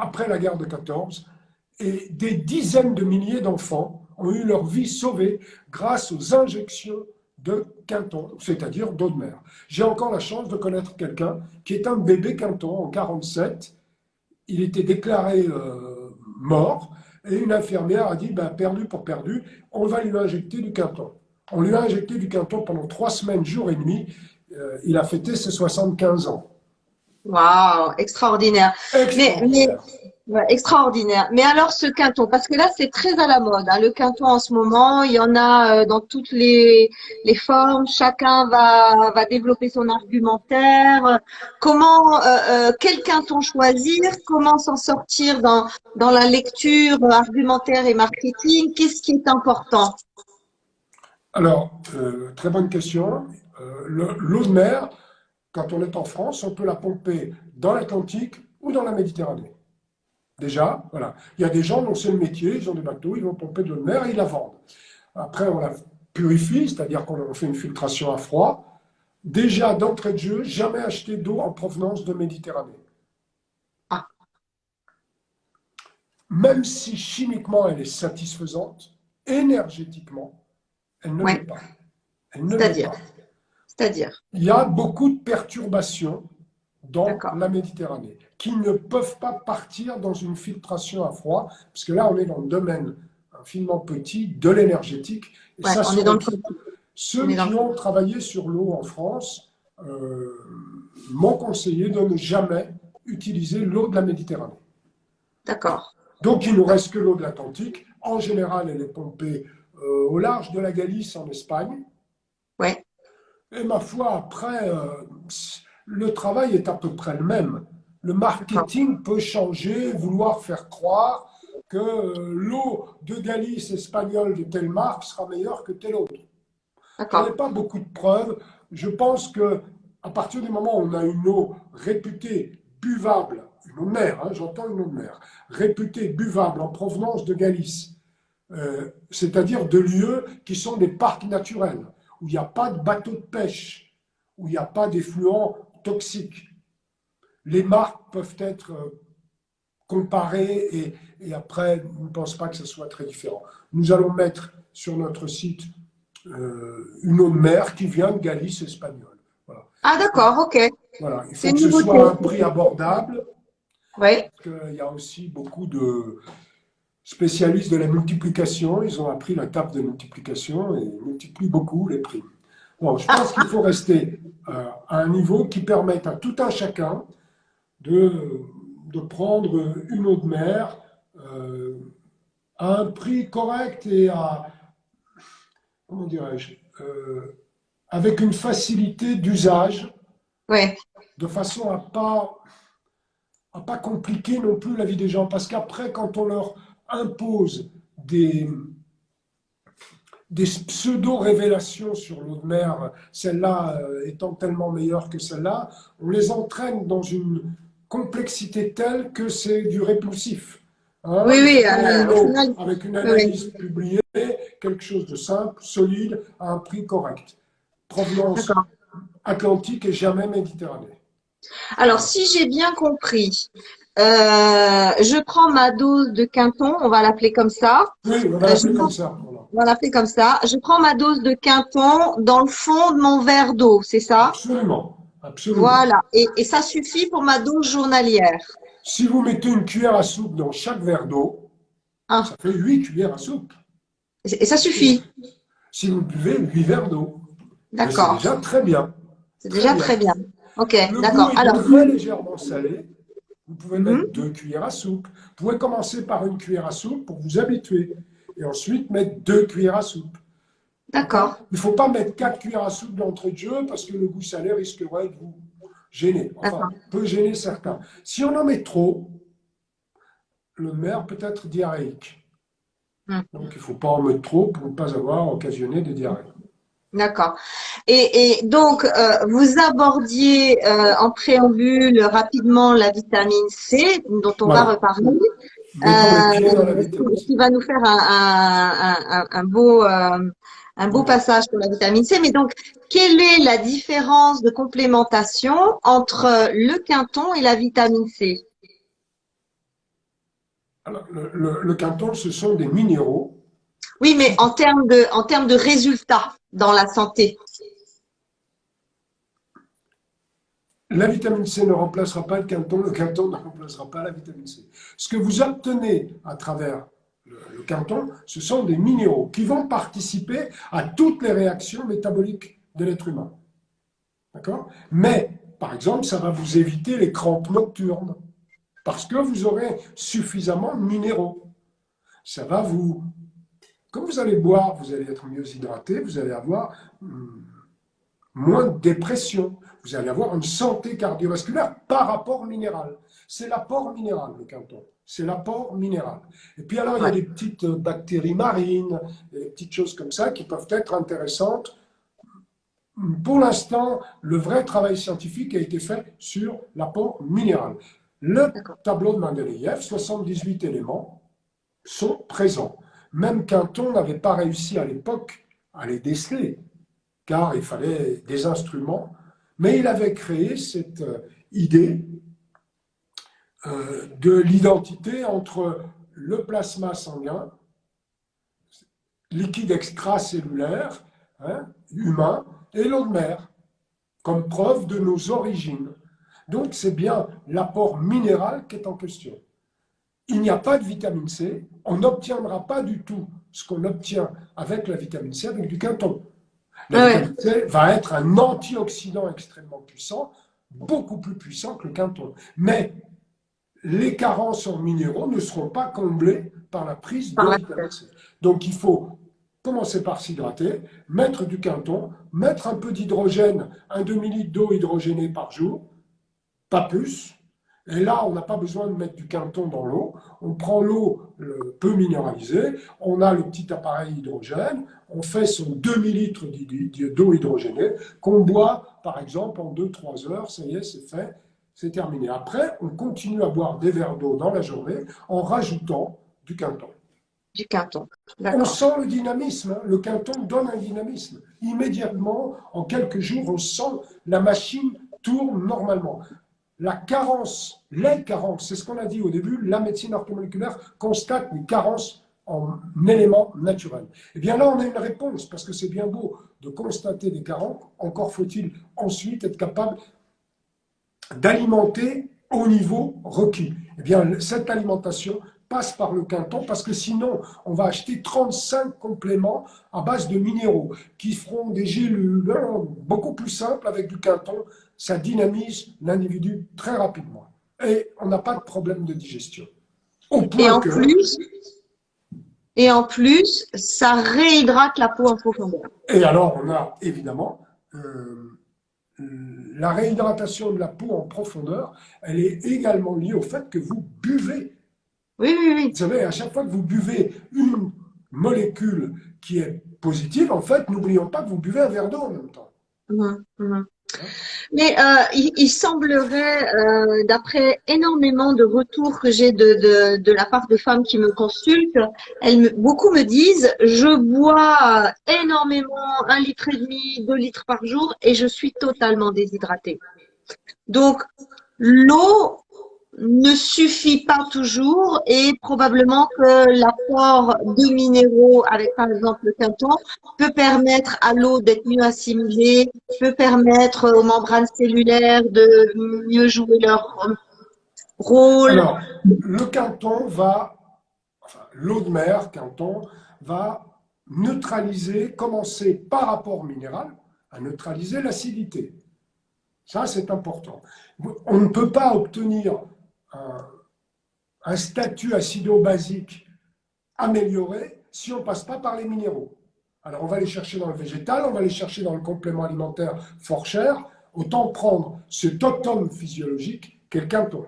après la guerre de 14, et des dizaines de milliers d'enfants ont eu leur vie sauvée grâce aux injections de Quinton, c'est-à-dire d'eau de mer. J'ai encore la chance de connaître quelqu'un qui est un bébé Quinton en 47. Il était déclaré mort et une infirmière a dit ben, perdu pour perdu, on va lui injecter du Quinton. On lui a injecté du Quinton pendant 3 semaines, jour et nuit. Il a fêté ses 75 ans. Waouh, extraordinaire. Extraordinaire. Ouais, extraordinaire. Mais alors ce Quinton, parce que là c'est très à la mode, hein, le Quinton en ce moment, il y en a dans toutes les formes, chacun va développer son argumentaire. Comment, quel Quinton choisir? Comment s'en sortir dans la lecture argumentaire et marketing? Qu'est-ce qui est important? Alors, très bonne question. L'eau de mer, quand on est en France, on peut la pomper dans l'Atlantique ou dans la Méditerranée. Déjà, voilà. Il y a des gens dont c'est le métier, ils ont des bateaux, ils vont pomper de l'eau de mer et ils la vendent. Après, on la purifie, c'est-à-dire qu'on fait une filtration à froid. Déjà, d'entrée de jeu, jamais acheter d'eau en provenance de Méditerranée. Ah, Même si chimiquement elle est satisfaisante, énergétiquement, elle ne l'est ouais, pas. Elle ne l'est c'est-à-dire, pas. c'est-à-dire, Il y a beaucoup de perturbations dans d'accord, la Méditerranée qui ne peuvent pas partir dans une filtration à froid, parce que là, on est dans le domaine infiniment petit de l'énergétique, et ouais, ça on se est dans le retrouve. politique, on Ceux est dans qui le ont travaillé sur l'eau en France m'ont conseillé de ne jamais utiliser l'eau de la Méditerranée. d'accord, Donc, il nous reste que l'eau de l'Atlantique. En général, elle est pompée au large de la Galice en Espagne. ouais, Et ma foi, après, le travail est à peu près le même. Le d'accord, marketing peut changer, vouloir faire croire que l'eau de Galice espagnole de telle marque sera meilleure que telle autre. J'en ai d'accord, pas beaucoup de preuves. Je pense que à partir du moment où on a une eau réputée buvable, une eau de mer, hein, j'entends une eau de mer, réputée buvable en provenance de Galice, c'est-à-dire de lieux qui sont des parcs naturels, où il n'y a pas de bateaux de pêche, où il n'y a pas d'effluents toxiques. Les marques peuvent être comparées et après, je ne pense pas que ce soit très différent. Nous allons mettre sur notre site une eau de mer qui vient de Galice espagnole. Voilà. ah d'accord, ok, Voilà. Il c'est faut une que ce nouveauté, soit à un prix abordable, ouais, parce qu'il y a aussi beaucoup de spécialistes de la multiplication. Ils ont appris la table de multiplication et ils multiplient beaucoup les prix. Bon, je pense qu'il faut rester à un niveau qui permette à tout un chacun de prendre une eau de mer à un prix correct et à, comment dirais-je, avec une facilité d'usage, ouais, de façon à pas compliquer non plus la vie des gens. Parce qu'après, quand on leur impose des pseudo-révélations sur l'eau de mer, celle-là étant tellement meilleure que celle-là, on les entraîne dans une complexité telle que c'est du répulsif. Hein, oui, il oui, faut donner une au eau final, avec une oui, oui, analyse publiée, quelque chose de simple, solide, à un prix correct. Provenance d'accord. atlantique et jamais méditerranée. Alors, Voilà. si j'ai bien compris, je prends ma dose de Quinton, on va l'appeler comme ça. Oui, on va Je l'appeler comme prends- ça. Voilà. on va l'appeler comme ça. Je prends ma dose de Quinton dans le fond de mon verre d'eau, c'est ça? Absolument, absolument. Voilà. Et ça suffit pour ma dose journalière. Si vous mettez une cuillère à soupe dans chaque verre d'eau, Ah, ça fait 8 cuillères à soupe. et ça suffit. Si vous buvez 8 verres d'eau, mais c'est D'accord. déjà très bien. C'est Très déjà bien. très bien. Ok, Le goût d'accord. est Alors, très légèrement salé. Vous pouvez mettre 2 cuillères à soupe. Vous pouvez commencer par 1 cuillère à soupe pour vous habituer. Et ensuite mettre 2 cuillères à soupe. D'accord. Il ne faut pas mettre 4 cuillères à soupe d'entrée de jeu parce que le goût salé risquerait de vous gêner. Enfin, peut gêner certains. Si on en met trop, le maire peut être diarrhéique. Donc, il ne faut pas en mettre trop pour ne pas avoir occasionné des diarrhées. D'accord. Et donc, vous abordiez en préambule rapidement la vitamine C, dont on va reparler, Mettons les pieds dans la vitamine C. qui va nous faire un beau passage pour la vitamine C. Mais donc, quelle est la différence de complémentation entre le quinton et la vitamine C? Alors, le quinton, ce sont des minéraux. Oui, mais en termes de résultats dans la santé. La vitamine C ne remplacera pas le quinton ne remplacera pas la vitamine C. Ce que vous obtenez à travers le quinton, ce sont des minéraux qui vont participer à toutes les réactions métaboliques de l'être humain. D'accord? Mais, par exemple, ça va vous éviter les crampes nocturnes parce que vous aurez suffisamment de minéraux. Ça va vous... Comme vous allez boire, vous allez être mieux hydraté, vous allez avoir moins de dépression, vous allez avoir une santé cardiovasculaire par rapport au minéral. C'est l'apport minéral, le quinton. C'est l'apport minéral. Et puis alors, il y a des petites bactéries marines, des petites choses comme ça qui peuvent être intéressantes. Pour l'instant, le vrai travail scientifique a été fait sur l'apport minéral. Le tableau de Mendeleïev, 78 éléments, sont présents. Même Quinton n'avait pas réussi à l'époque à les déceler, car il fallait des instruments, mais il avait créé cette idée de l'identité entre le plasma sanguin, liquide extracellulaire, humain, et l'eau de mer, comme preuve de nos origines. Donc c'est bien l'apport minéral qui est en question. Il n'y a pas de vitamine C, on n'obtiendra pas du tout ce qu'on obtient avec la vitamine C avec du quinton. La vitamine C va être un antioxydant extrêmement puissant, beaucoup plus puissant que le quinton. Mais les carences en minéraux ne seront pas comblées par la prise de vitamine C. Donc il faut commencer par s'hydrater, mettre du quinton, mettre un peu d'hydrogène, un demi-litre d'eau hydrogénée par jour, pas plus. Et là, on n'a pas besoin de mettre du quinton dans l'eau. On prend l'eau peu minéralisée, on a le petit appareil hydrogène, on fait son demi-litre d'eau hydrogénée qu'on boit, par exemple, en 2-3 heures. Ça y est, c'est fait, c'est terminé. Après, on continue à boire des verres d'eau dans la journée en rajoutant du quinton. Du quinton. On sent le dynamisme. Le quinton donne un dynamisme. Immédiatement, en quelques jours, on sent la machine tourne normalement. La carence, les carences, c'est ce qu'on a dit au début, la médecine orthomoléculaire constate une carence en éléments naturels. Et bien là, on a une réponse, parce que c'est bien beau de constater des carences, encore faut-il ensuite être capable d'alimenter au niveau requis. Et bien, cette alimentation passe par le quinton, parce que sinon, on va acheter 35 compléments à base de minéraux, qui feront des gélules beaucoup plus simples avec du quinton. Ça dynamise l'individu très rapidement. Et on n'a pas de problème de digestion. Au point et en plus, ça réhydrate la peau en profondeur. Et alors, on a évidemment la réhydratation de la peau en profondeur, elle est également liée au fait que vous buvez. Oui. Vous savez, à chaque fois que vous buvez une molécule qui est positive, en fait, n'oublions pas que vous buvez un verre d'eau en même temps. Mais il semblerait, d'après énormément de retours que j'ai de la part de femmes qui me consultent, beaucoup me disent, je bois énormément, 1,5 litre, 2 litres par jour, et je suis totalement déshydratée. Donc, l'eau ne suffit pas toujours, et probablement que l'apport de minéraux avec par exemple le quinton peut permettre à l'eau d'être mieux assimilée, peut permettre aux membranes cellulaires de mieux jouer leur rôle. Alors, le quinton l'eau de mer, quinton, va neutraliser, commencer par rapport minéral, à neutraliser l'acidité. Ça, c'est important. On ne peut pas obtenir un statut acido-basique amélioré si on ne passe pas par les minéraux. Alors on va les chercher dans le végétal, on va les chercher dans le complément alimentaire fort cher, autant prendre ce totem physiologique qu'est le quinton.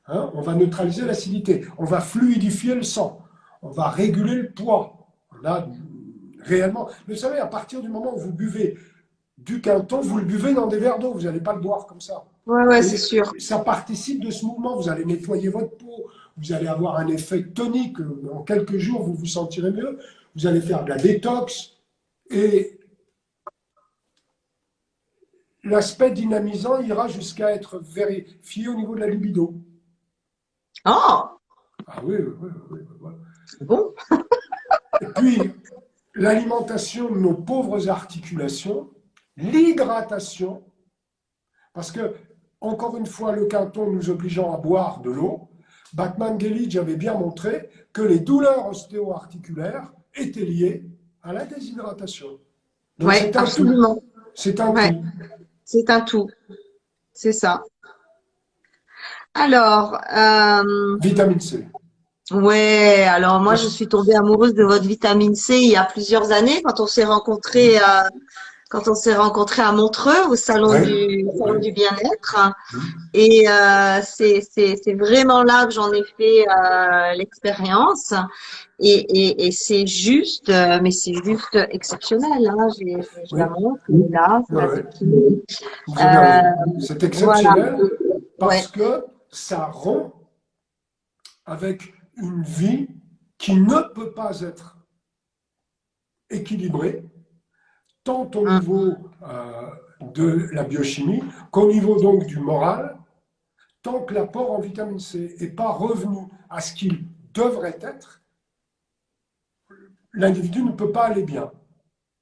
Hein, on va neutraliser l'acidité, on va fluidifier le sang, on va réguler le poids. On a réellement... Vous savez, à partir du moment où vous buvez du quinton, vous le buvez dans des verres d'eau, vous n'allez pas le boire comme ça. Ouais, Et c'est sûr. ça participe de ce mouvement, vous allez nettoyer votre peau, vous allez avoir un effet tonique, en quelques jours vous vous sentirez mieux, vous allez faire de la détox, et l'aspect dynamisant ira jusqu'à être vérifié au niveau de la libido. Oh, Ah oui, oui, oui, oui. c'est bon. Et puis, l'alimentation de nos pauvres articulations, l'hydratation, parce que, encore une fois, le quinton nous obligeant à boire de l'eau, Bachmann-Gellidge avait bien montré que les douleurs ostéo-articulaires étaient liées à la déshydratation. Donc Oui, c'est un tout. absolument. C'est un Ouais, tout. c'est un tout. C'est ça. Alors, Vitamine C. ouais, alors moi je suis tombée amoureuse de votre vitamine C il y a plusieurs années quand on s'est rencontrés à Montreux au Oui, salon oui. du bien-être. Et c'est vraiment là que j'en ai fait l'expérience. Et c'est juste, mais c'est juste exceptionnel. Hein. Je Oui, la montre, elle est là, c'est ouais, la ouais. zucchini. Vous avez Euh, raison. C'est voilà. exceptionnel Ouais. parce que ça rompt avec une vie qui ne peut pas être équilibrée, tant au Hum, niveau de la biochimie qu'au niveau donc du moral, tant que l'apport en vitamine C n'est pas revenu à ce qu'il devrait être, l'individu ne peut pas aller bien.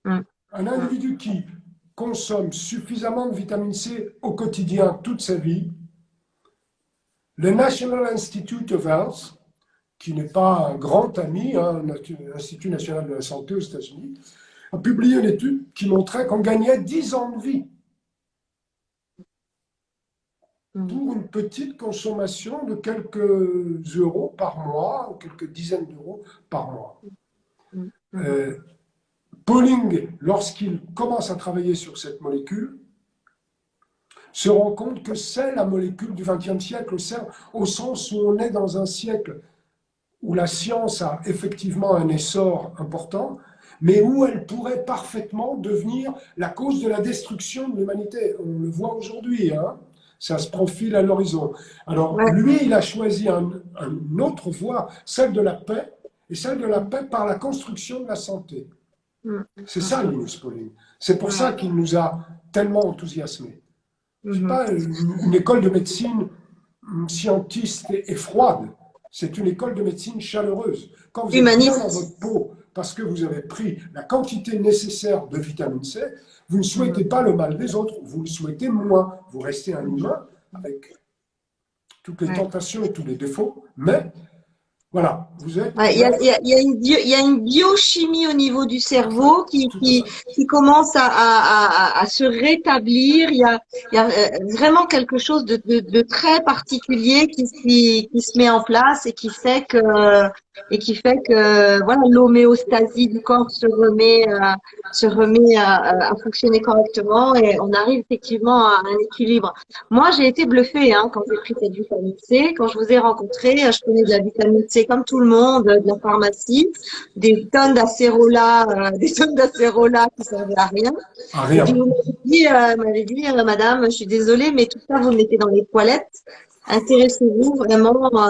hum, Un hum. individu qui consomme suffisamment de vitamine C au quotidien toute sa vie, le National Institute of Health, qui n'est pas un grand ami, hein, l'Institut national de la santé aux États-Unis, a publié une étude qui montrait qu'on gagnait 10 ans de vie pour une petite consommation de quelques euros par mois, ou quelques dizaines d'euros par mois. Pauling, lorsqu'il commence à travailler sur cette molécule, se rend compte que c'est la molécule du XXe siècle, au sens où on est dans un siècle où la science a effectivement un essor important, mais où elle pourrait parfaitement devenir la cause de la destruction de l'humanité. On le voit aujourd'hui, hein, ça se profile à l'horizon. Alors Ouais. lui, il a choisi une autre voie, celle de la paix, et celle de la paix par la construction de la santé. Hum, C'est ça, Linus Pauling. C'est pour ça hum, qu'il nous a tellement enthousiasmés. Ce n'est hum. pas une école de médecine scientiste et froide. C'est une école de médecine chaleureuse. Quand vous êtes bien dans Humaniste. votre peau, parce que vous avez pris la quantité nécessaire de vitamine C, vous ne souhaitez pas le mal des autres, vous le souhaitez moins. Vous restez un humain avec toutes les Ouais. tentations et tous les défauts, mais voilà, vous êtes Ouais, ouvert. il y a une biochimie au niveau du cerveau Tout à fait. qui commence à se rétablir. Il y a vraiment quelque chose de très particulier qui se met en place et qui fait que voilà, l'homéostasie du corps se remet à fonctionner correctement et on arrive effectivement à un équilibre. Moi, j'ai été bluffée hein, quand j'ai pris cette vitamine C. Quand je vous ai rencontré, je prenais de la vitamine C comme tout le monde, de la pharmacie, des tonnes d'acérola qui servaient à rien. Ah, Et puis rien. vous m'avez dit, madame, je suis désolée, mais tout ça, vous le mettez dans les toilettes. Intéressez-vous vraiment à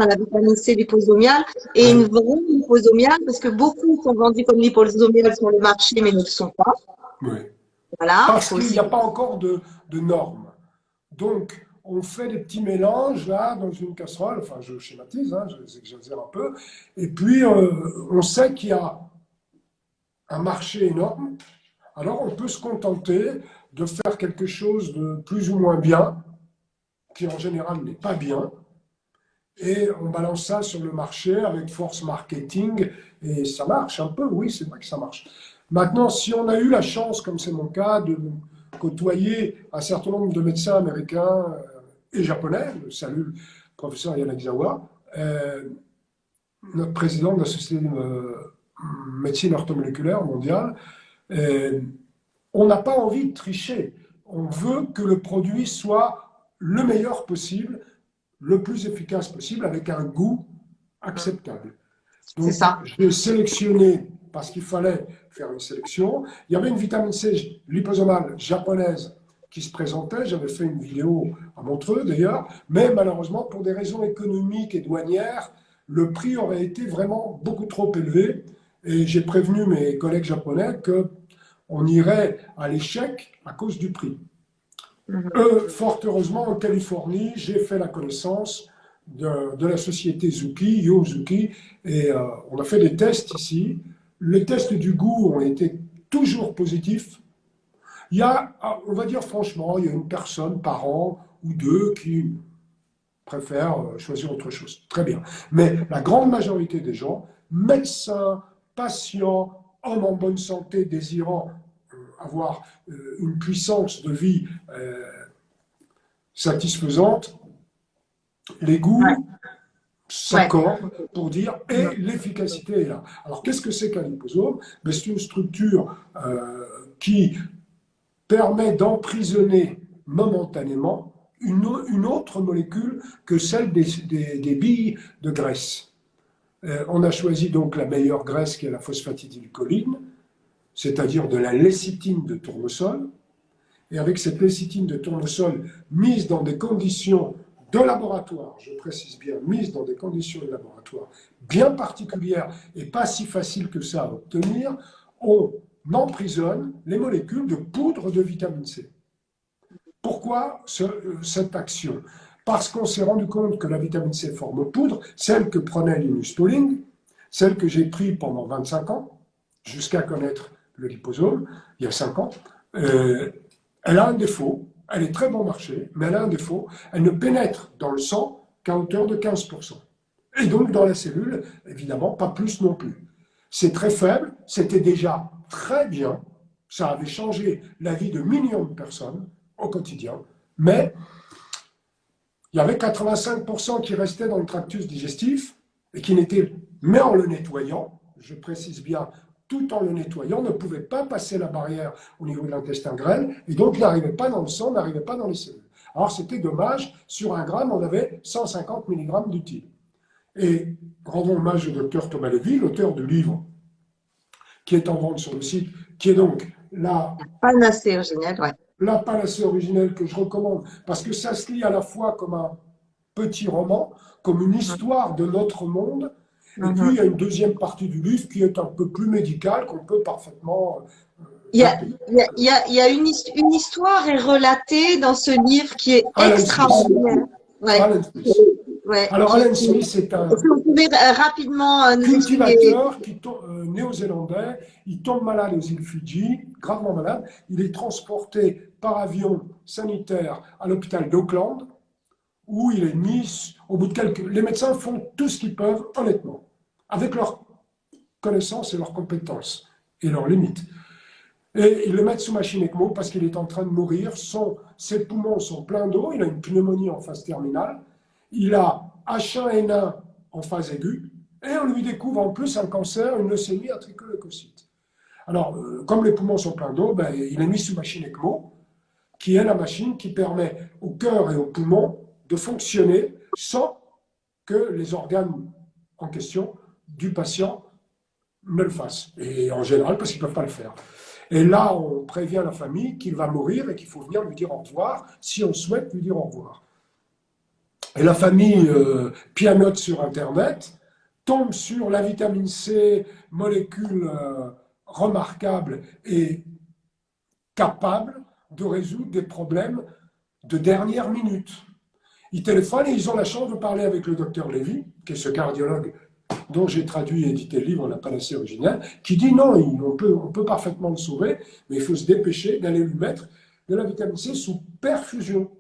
la vitamine C liposomiale et une Oui, vraie liposomiale parce que beaucoup sont vendus comme liposomiales sur le marché mais ne le sont pas. oui. Voilà, Parce faut qu'il n'y a aussi. pas encore de normes. Donc, on fait des petits mélanges là dans une casserole, enfin je schématise, hein, j'exagère un peu, et puis on sait qu'il y a un marché énorme, alors on peut se contenter de faire quelque chose de plus ou moins bien, qui en général n'est pas bien, et on balance ça sur le marché avec force marketing, et ça marche un peu, oui, c'est vrai que ça marche. Maintenant, si on a eu la chance, comme c'est mon cas, de côtoyer un certain nombre de médecins américains et japonais. Je salue le professeur Yanagisawa, notre président de la Société de médecine orthomoléculaire mondiale. On n'a pas envie de tricher. On veut que le produit soit le meilleur possible, le plus efficace possible, avec un goût acceptable. Donc, j'ai sélectionné, parce qu'il fallait faire une sélection. Il y avait une vitamine C liposomale japonaise qui se présentait. J'avais fait une vidéo à Montreux, d'ailleurs. Mais malheureusement, pour des raisons économiques et douanières, le prix aurait été vraiment beaucoup trop élevé. Et j'ai prévenu mes collègues japonais qu'on irait à l'échec à cause du prix. Fort heureusement, en Californie, j'ai fait la connaissance de la société Zuki, Yozuki, et on a fait des tests ici. Les tests du goût ont été toujours positifs. Il y a, on va dire franchement, il y a une personne par an ou deux qui préfèrent choisir autre chose. Très bien. Mais la grande majorité des gens, médecins, patients, hommes en bonne santé désirant avoir une puissance de vie satisfaisante, les goûts s'accordent pour dire et l'efficacité est là. Alors qu'est-ce que c'est qu'un liposome? C'est une structure qui permet d'emprisonner momentanément une autre molécule que celle des billes de graisse. On a choisi donc la meilleure graisse qui est la phosphatidylcholine, c'est-à-dire de la lécithine de tournesol. Et avec cette lécithine de tournesol mise dans des conditions de laboratoire, je précise bien, mise dans des conditions de laboratoire bien particulières et pas si faciles que ça à obtenir, on emprisonne les molécules de poudre de vitamine C. Pourquoi cette action? Parce qu'on s'est rendu compte que la vitamine C forme poudre, celle que prenait Linus Pauling, celle que j'ai pris pendant 25 ans, jusqu'à connaître le liposome, il y a 5 ans, elle a un défaut, elle est très bon marché, mais elle a un défaut, elle ne pénètre dans le sang qu'à hauteur de 15%. Et donc dans la cellule, évidemment, pas plus non plus. C'est très faible, c'était déjà très bien, ça avait changé la vie de millions de personnes au quotidien, mais il y avait 85% qui restaient dans le tractus digestif et qui n'étaient, mais en le nettoyant, je précise bien, tout en le nettoyant, ne pouvait pas passer la barrière au niveau de l'intestin grêle, et donc n'arrivait pas dans le sang, n'arrivait pas dans les cellules. Alors c'était dommage, sur 1 gramme, on avait 150 mg d'utile. Et rendons hommage au docteur Thomas Lévy, l'auteur du livre qui est en vente sur le site, qui est donc la panacée originelle, ouais. La panacée originelle que je recommande, parce que ça se lit à la fois comme un petit roman, comme une histoire de notre monde, et puis il y a une deuxième partie du livre qui est un peu plus médicale, qu'on peut parfaitement... Il y a une histoire est relatée dans ce livre qui est extraordinaire. Ouais. Alan Smith. Ouais. Alors Alan Smith, c'est un vous pouvez rapidement nous cultivateur néo-zélandais. Il tombe malade aux îles Fidji, gravement malade. Il est transporté par avion sanitaire à l'hôpital d'Auckland, où il est mis, au bout de les médecins font tout ce qu'ils peuvent, honnêtement, avec leurs connaissances et leurs compétences et leurs limites. Et ils le mettent sous machine ECMO parce qu'il est en train de mourir. Ses poumons sont pleins d'eau, il a une pneumonie en phase terminale, il a H1N1 en phase aiguë, et on lui découvre en plus un cancer, une leucémie à tricholeucocyte. Alors, comme les poumons sont pleins d'eau, il est mis sous machine ECMO, qui est la machine qui permet au cœur et aux poumons de fonctionner sans que les organes en question du patient ne le fassent. Et en général, parce qu'ils ne peuvent pas le faire. Et là, on prévient la famille qu'il va mourir et qu'il faut venir lui dire au revoir, si on souhaite lui dire au revoir. Et la famille pianote sur Internet, tombe sur la vitamine C, molécule remarquable et capable de résoudre des problèmes de dernière minute. Ils téléphonent et ils ont la chance de parler avec le docteur Lévy, qui est ce cardiologue dont j'ai traduit et édité le livre, La panacée originelle, qui dit non, on peut parfaitement le sauver, mais il faut se dépêcher d'aller lui mettre de la vitamine C sous perfusion.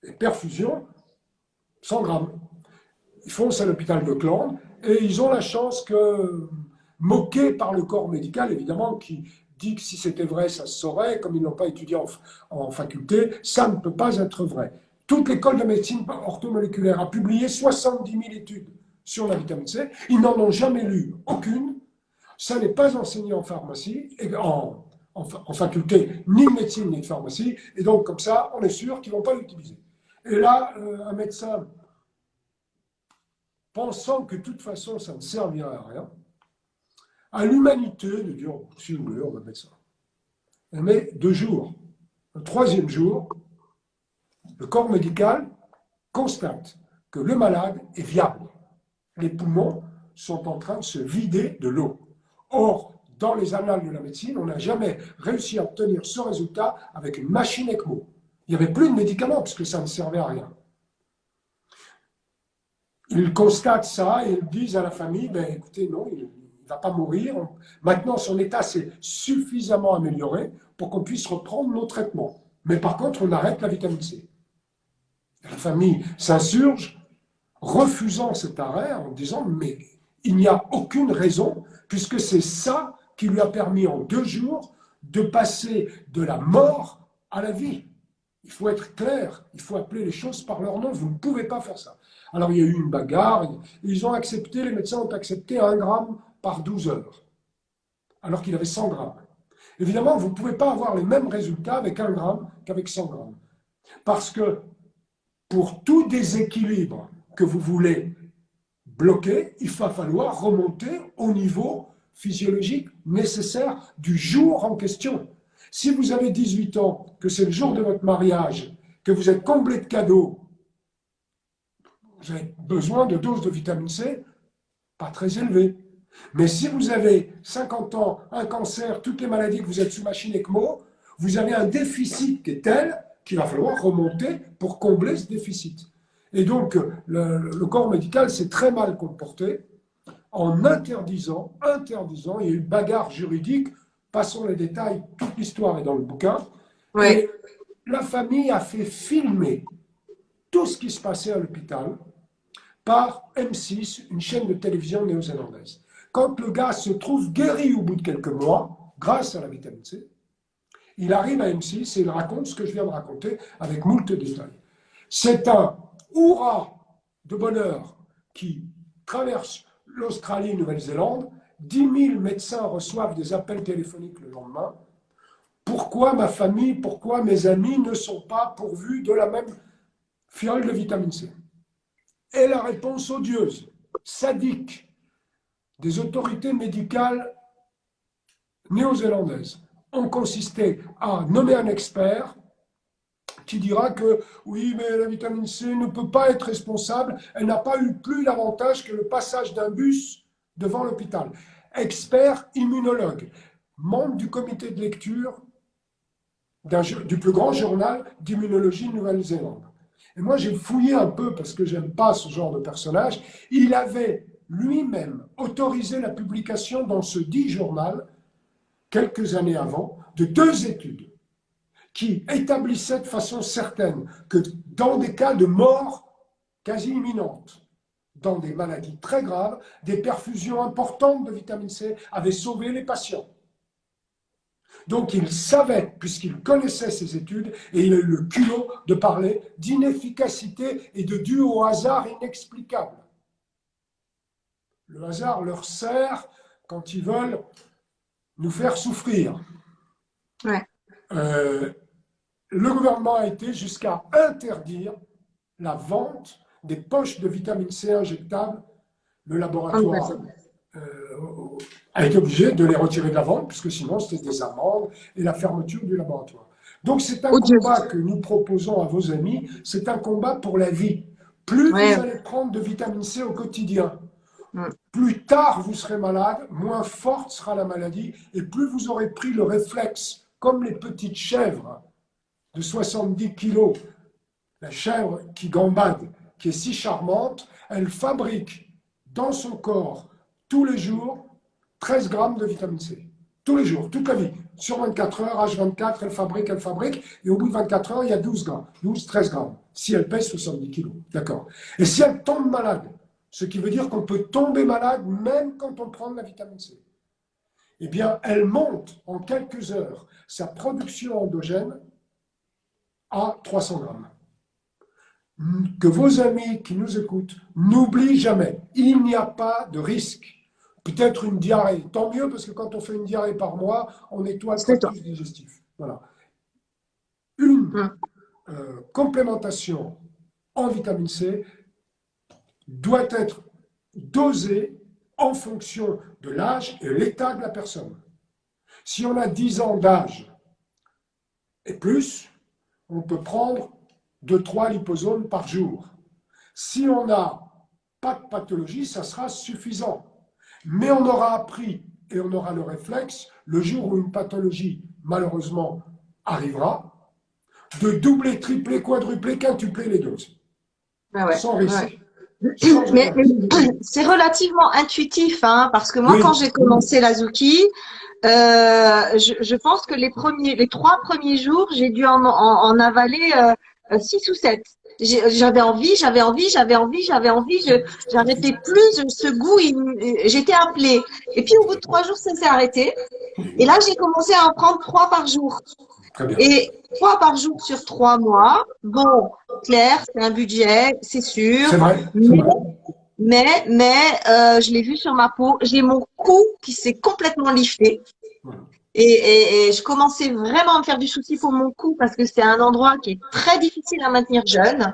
Et perfusion, 100 grammes. Ils font ça à l'hôpital d'Auckland et ils ont la chance que, moqués par le corps médical, évidemment, qui dit que si c'était vrai, ça se saurait, comme ils n'ont pas étudié en faculté, ça ne peut pas être vrai. Toute l'école de médecine orthomoléculaire a publié 70 000 études sur la vitamine C. Ils n'en ont jamais lu aucune. Ça n'est pas enseigné en pharmacie, en faculté, ni de médecine, ni de pharmacie. Et donc, comme ça, on est sûr qu'ils ne vont pas l'utiliser. Et là, un médecin, pensant que de toute façon, ça ne servirait à rien, a l'humanité de dire, oh, si vous voulez, on va mettre ça. Elle met 2 jours. Le 3e jour, le corps médical constate que le malade est viable. Les poumons sont en train de se vider de l'eau. Or, dans les annales de la médecine, on n'a jamais réussi à obtenir ce résultat avec une machine ECMO. Il n'y avait plus de médicaments parce que ça ne servait à rien. Ils constatent ça et ils disent à la famille, ben, écoutez, non, il ne va pas mourir. Maintenant, son état s'est suffisamment amélioré pour qu'on puisse reprendre nos traitements. Mais par contre, on arrête la vitamine C. La famille s'insurge, refusant cet arrêt en disant, mais il n'y a aucune raison, puisque c'est ça qui lui a permis en 2 jours de passer de la mort à la vie. Il faut être clair, il faut appeler les choses par leur nom, vous ne pouvez pas faire ça. Alors il y a eu une bagarre, ils ont accepté, les médecins ont accepté 1 gramme par 12 heures, alors qu'il avait 100 grammes. Évidemment, vous ne pouvez pas avoir les mêmes résultats avec 1 gramme qu'avec 100 grammes. Parce que pour tout déséquilibre que vous voulez bloquer, il va falloir remonter au niveau physiologique nécessaire du jour en question. Si vous avez 18 ans, que c'est le jour de votre mariage, que vous êtes comblé de cadeaux, vous avez besoin de doses de vitamine C pas très élevées. Mais si vous avez 50 ans, un cancer, toutes les maladies que vous êtes sous machine ECMO, vous avez un déficit qui est tel qu'il va falloir remonter pour combler ce déficit. Et donc, le corps médical s'est très mal comporté en interdisant, il y a eu une bagarre juridique, passons les détails, toute l'histoire est dans le bouquin, Ouais. et la famille a fait filmer tout ce qui se passait à l'hôpital par M6, une chaîne de télévision néo-zélandaise. Quand le gars se trouve guéri au bout de quelques mois, grâce à la vitamine C, il arrive à M6 et il raconte ce que je viens de raconter avec moult détails. C'est un hurrah de bonheur qui traverse l'Australie, Nouvelle-Zélande. 10 000 médecins reçoivent des appels téléphoniques le lendemain. Pourquoi ma famille, pourquoi mes amis ne sont pas pourvus de la même fiole de vitamine C? Et la réponse odieuse, sadique, des autorités médicales néo-zélandaises ont consisté à nommer un expert qui dira que oui, mais la vitamine C ne peut pas être responsable, elle n'a pas eu plus l'avantage que le passage d'un bus devant l'hôpital. Expert immunologue, membre du comité de lecture du plus grand journal d'immunologie de Nouvelle-Zélande. Et moi, j'ai fouillé un peu parce que j'aime pas ce genre de personnage. Il avait lui-même autorisé la publication dans ce dit journal, quelques années avant, de 2 études qui établissaient de façon certaine que dans des cas de mort quasi imminente, dans des maladies très graves, des perfusions importantes de vitamine C avaient sauvé les patients. Donc il savait, puisqu'il connaissait ces études, et il a eu le culot de parler d'inefficacité et de dû au hasard inexplicable. Le hasard leur sert quand ils veulent nous faire souffrir. Ouais. Le gouvernement a été jusqu'à interdire la vente des poches de vitamine C injectables. Le laboratoire a été obligé de les retirer de la vente, puisque sinon c'était des amendes et la fermeture du laboratoire. Donc c'est un combat que nous proposons à vos amis, c'est un combat pour la vie. Plus vous allez prendre de vitamine C au quotidien, plus tard vous serez malade, moins forte sera la maladie, et plus vous aurez pris le réflexe, comme les petites chèvres de 70 kilos, la chèvre qui gambade, qui est si charmante, elle fabrique dans son corps tous les jours 13 grammes de vitamine C. Tous les jours, toute la vie. Sur 24 heures, H24, elle fabrique, et au bout de 24 heures, il y a 12 grammes, 12, 13 grammes, si elle pèse 70 kilos. D'accord. Et si elle tombe malade, ce qui veut dire qu'on peut tomber malade même quand on prend de la vitamine C, eh bien, elle monte en quelques heures sa production endogène à 300 grammes. que vos amis qui nous écoutent n'oublient jamais, il n'y a pas de risque. Peut-être une diarrhée, tant mieux parce que quand on fait une diarrhée par mois, on nettoie le C'est toi. tractus digestif. Voilà. Une Mm. complémentation en vitamine C doit être dosée en fonction de l'âge et l'état de la personne. Si on a 10 ans d'âge et plus, on peut prendre 2-3 liposomes par jour. Si on n'a pas de pathologie, ça sera suffisant. Mais on aura appris et on aura le réflexe, le jour où une pathologie, malheureusement, arrivera, de doubler, tripler, quadrupler, quintupler les doses. Ah ouais, Sans ouais. risque. Sans Mais aucun risque. c'est relativement intuitif, hein, parce que moi, Oui, quand j'ai commencé l'Azuki, je pense que les 3 premiers jours, j'ai dû en avaler 6 ou 7. J'avais envie, j'avais envie, j'avais envie, j'avais envie, j'arrêtais plus, ce goût, j'étais appelée. Et puis au bout de 3 jours, ça s'est arrêté. Et là, j'ai commencé à en prendre 3 par jour. très bien. Et 3 par jour sur 3 mois, bon, clair, c'est un budget, c'est sûr, C'est vrai, c'est mais vrai. je l'ai vu sur ma peau, j'ai mon cou qui s'est complètement lifté. Voilà. Et je commençais vraiment à me faire du souci pour mon cou parce que c'est un endroit qui est très difficile à maintenir jeune.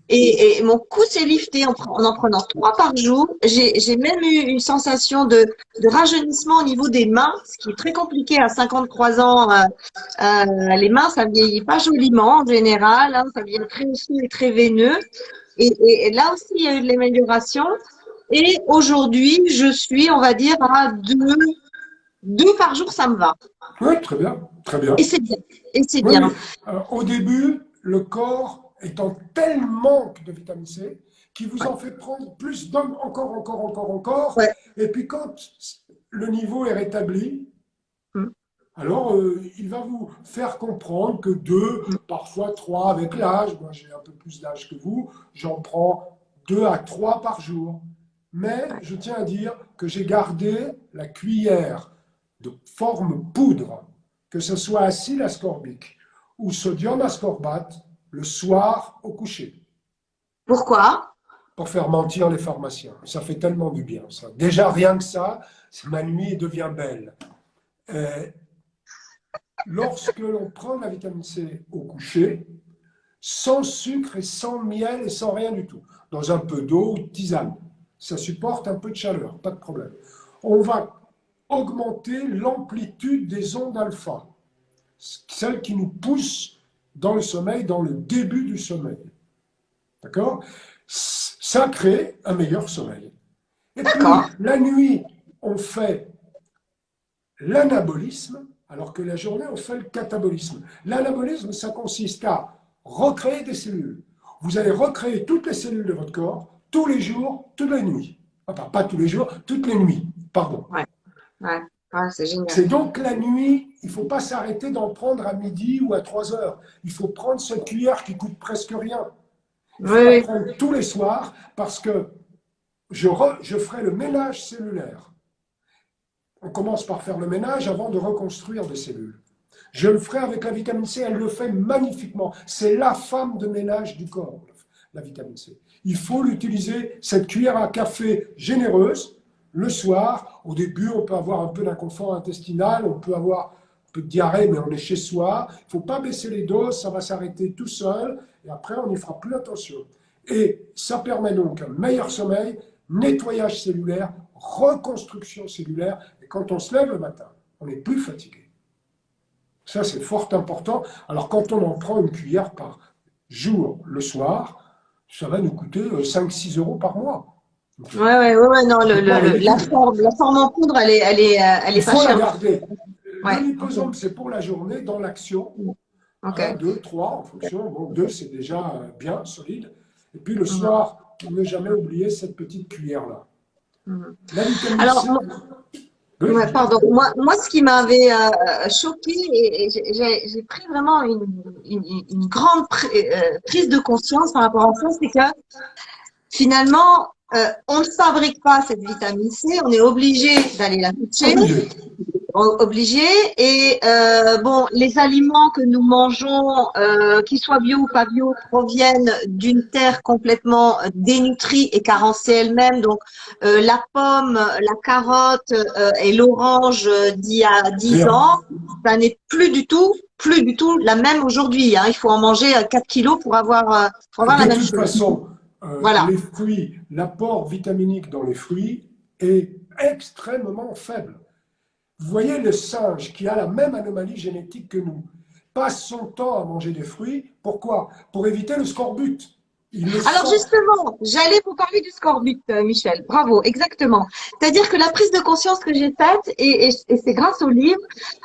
Et mon cou s'est lifté en prenant 3 par jour. J'ai même eu une sensation de rajeunissement au niveau des mains, ce qui est très compliqué à 53 ans. Les mains, ça vieillit pas joliment en général, hein, ça devient très osseux et très veineux. Et là aussi, il y a eu de l'amélioration. Et aujourd'hui, je suis, on va dire, à 2 par jour, ça me va. Oui, très bien, très bien. Et c'est bien. Et c'est Oui, oui. bien. Au début, le corps est en tel manque de vitamine C qu'il vous en fait prendre plus, donne encore, encore, encore, encore. Ouais. Et puis quand le niveau est rétabli, Mm. alors il va vous faire comprendre que 2, parfois 3 avec l'âge, moi j'ai un peu plus d'âge que vous, j'en prends 2 à 3 par jour. Mais je tiens à dire que j'ai gardé la cuillère de forme poudre, que ce soit acide ascorbique ou sodium ascorbate, le soir au coucher, Pourquoi? pour faire mentir les pharmaciens. Ça fait tellement du bien, ça. Déjà, rien que ça, ma nuit devient belle. Lorsque l'on prend la vitamine C au coucher, sans sucre et sans miel et sans rien du tout, dans un peu d'eau ou de tisane, ça supporte un peu de chaleur, pas de problème. On va augmenter l'amplitude des ondes alpha, celles qui nous poussent dans le sommeil, dans le début du sommeil. D'accord? Ça crée un meilleur sommeil. Et puis, D'accord. la nuit, on fait l'anabolisme, alors que la journée, on fait le catabolisme. L'anabolisme, ça consiste à recréer des cellules. Vous allez recréer toutes les cellules de votre corps, tous les jours, toutes les nuits. Enfin, pas tous les jours, toutes les nuits, pardon. Ouais. Ouais. Ouais, c'est génial. C'est donc la nuit, il ne faut pas s'arrêter d'en prendre à midi ou à 3 heures. Il faut prendre cette cuillère qui coûte presque rien. Il faut la Oui. prendre tous les soirs parce que je ferai le ménage cellulaire. On commence par faire le ménage avant de reconstruire des cellules. Je le ferai avec la vitamine C, elle le fait magnifiquement. C'est la femme de ménage du corps, la vitamine C. Il faut l'utiliser, cette cuillère à café généreuse, le soir. Au début, on peut avoir un peu d'inconfort intestinal, on peut avoir un peu de diarrhée, mais on est chez soi. Il ne faut pas baisser les doses, ça va s'arrêter tout seul, et après, on n'y fera plus attention. Et ça permet donc un meilleur sommeil, nettoyage cellulaire, reconstruction cellulaire, et quand on se lève le matin, on n'est plus fatigué. Ça, c'est fort important. Alors, quand on en prend une cuillère par jour le soir, ça va nous coûter 5-6 euros par mois. Ouais, non, la forme en poudre, elle Il est pas faut la chère. garder. Ouais. Le liposome, c'est pour la journée, dans l'action. Ok. 1, 2, 3, en fonction. Bon, 2, c'est déjà bien solide. Et puis le soir, ne jamais oublier cette petite cuillère-là. La vitamine Alors, C. ouais, pardon. Moi, ce qui m'avait choqué, et j'ai pris vraiment une grande prise de conscience par rapport à ça, c'est que finalement, on ne fabrique pas cette vitamine C, on est obligé d'aller la chercher. Obligé. Obligé. Et bon, les aliments que nous mangeons, qu'ils soient bio ou pas bio, proviennent d'une terre complètement dénutrie et carencée elle-même. Donc, la pomme, la carotte et l'orange d'il y a 10 Rien. ans, ça n'est plus du tout la même aujourd'hui. Hein. Il faut en manger 4 kilos pour avoir la De même toute chose. façon, Voilà. les fruits, l'apport vitaminique dans les fruits est extrêmement faible. Vous voyez, le singe qui a la même anomalie génétique que nous passe son temps à manger des fruits. Pourquoi? Pour éviter le scorbut. Il le Alors sent. justement, j'allais vous parler du scorbut, Michel. Bravo, exactement. C'est-à-dire que la prise de conscience que j'ai faite, et c'est grâce au livre,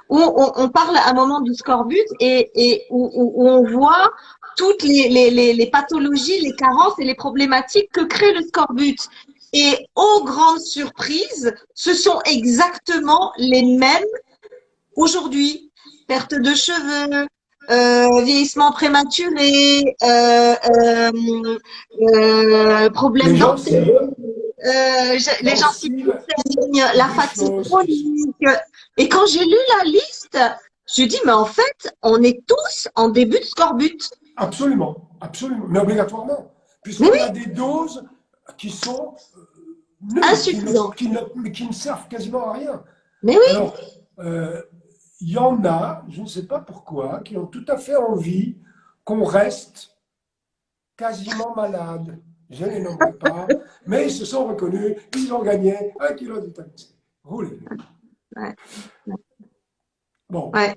où on parle à un moment du scorbut et où on voit toutes les pathologies, les carences et les problématiques que crée le scorbut. Et aux grandes surprises, ce sont exactement les mêmes aujourd'hui. Perte de cheveux, vieillissement prématuré, Les problèmes dentaires, gencives, les gencives qui gencives, saignent, la des fatigue choses qui sont. chronique. Et quand j'ai lu la liste, je dis, mais en fait, on est tous en début de scorbut. Absolument, absolument, mais obligatoirement, Mais puisqu'on oui, a des doses qui sont nulles, insuffisant. qui ne servent quasiment à rien. Mais oui, Alors, euh, il y en a, je ne sais pas pourquoi, qui ont tout à fait envie qu'on reste quasiment malade. Je ne les nommerai pas, mais ils se sont reconnus, ils ont gagné 1 kilo de vitamine C. Roulez. ouais, Bon, ouais.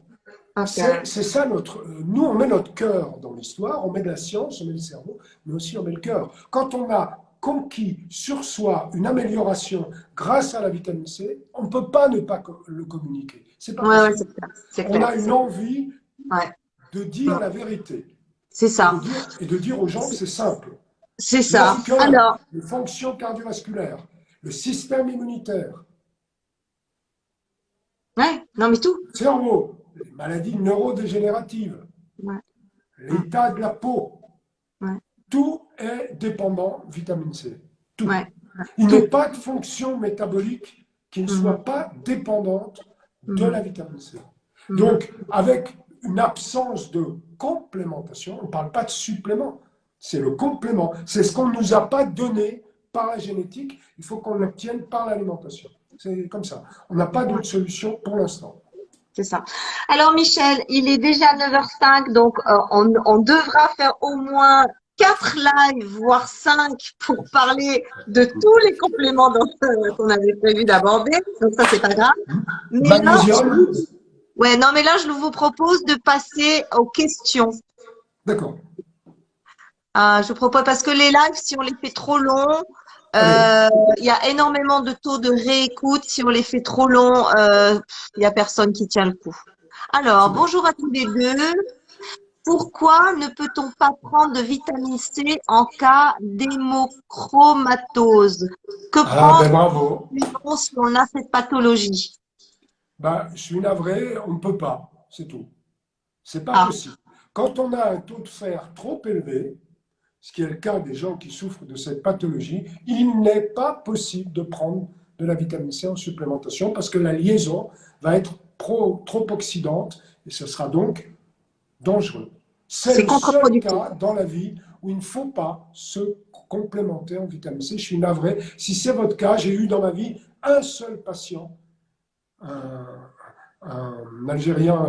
Ok. c'est ça notre. Nous, on met notre cœur dans l'histoire, on met de la science, on met le cerveau, mais aussi on met le cœur. Quand on a conquis sur soi une amélioration grâce à la vitamine C, on ne peut pas ne pas le communiquer. C'est pas Ouais, ouais, possible. c'est clair, c'est On clair. a une envie Ouais, de dire la vérité c'est et ça. de dire aux gens que c'est simple. C'est ça. Leur cœur, Alors, les fonctions cardiovasculaires, le système immunitaire, ouais, non, mais tout. le cerveau, les maladies neurodégénératives, Ouais, l'état de la peau, ouais, tout est dépendant de vitamine C. Tout. ouais, Il n'est tout. pas de fonction métabolique qui ne Mhm, soit pas dépendante de mhm, la vitamine C. mhm. Donc, avec une absence de complémentation, on ne parle pas de supplément, c'est le complément. C'est ce qu'on ne nous a pas donné par la génétique, il faut qu'on l'obtienne par l'alimentation. C'est comme ça. On n'a pas d'autre solution pour l'instant. C'est ça. Alors, Michel, il est déjà 9h05, donc on devra faire au moins 4 lives, voire 5, pour parler de tous les compléments qu'on avait prévu d'aborder. Donc ça, c'est pas grave. Mais là, Magnésium, ouais, non, mais là, je vous propose de passer aux questions. d'accord. Je vous propose parce que les lives, si on les fait trop longs, Allez, il y a énormément de taux de réécoute. Si on les fait trop longs, il y a personne qui tient le coup. Alors, c'est bon. bonjour à tous les deux. Pourquoi ne peut-on pas prendre de vitamine C en cas d'hémochromatose? Que Ah ben prendre bravo. si on a cette pathologie? Ben, je suis navré, on ne peut pas, c'est tout. C'est pas Ah, possible. Quand on a un taux de fer trop élevé, ce qui est le cas des gens qui souffrent de cette pathologie, il n'est pas possible de prendre de la vitamine C en supplémentation parce que la liaison va être trop oxydante et ce sera donc dangereux. C'est c'est le seul contre-productif. cas dans la vie où il ne faut pas se complémenter en vitamine C. Je suis navré. Si c'est votre cas, j'ai eu dans ma vie un seul patient, un, un Algérien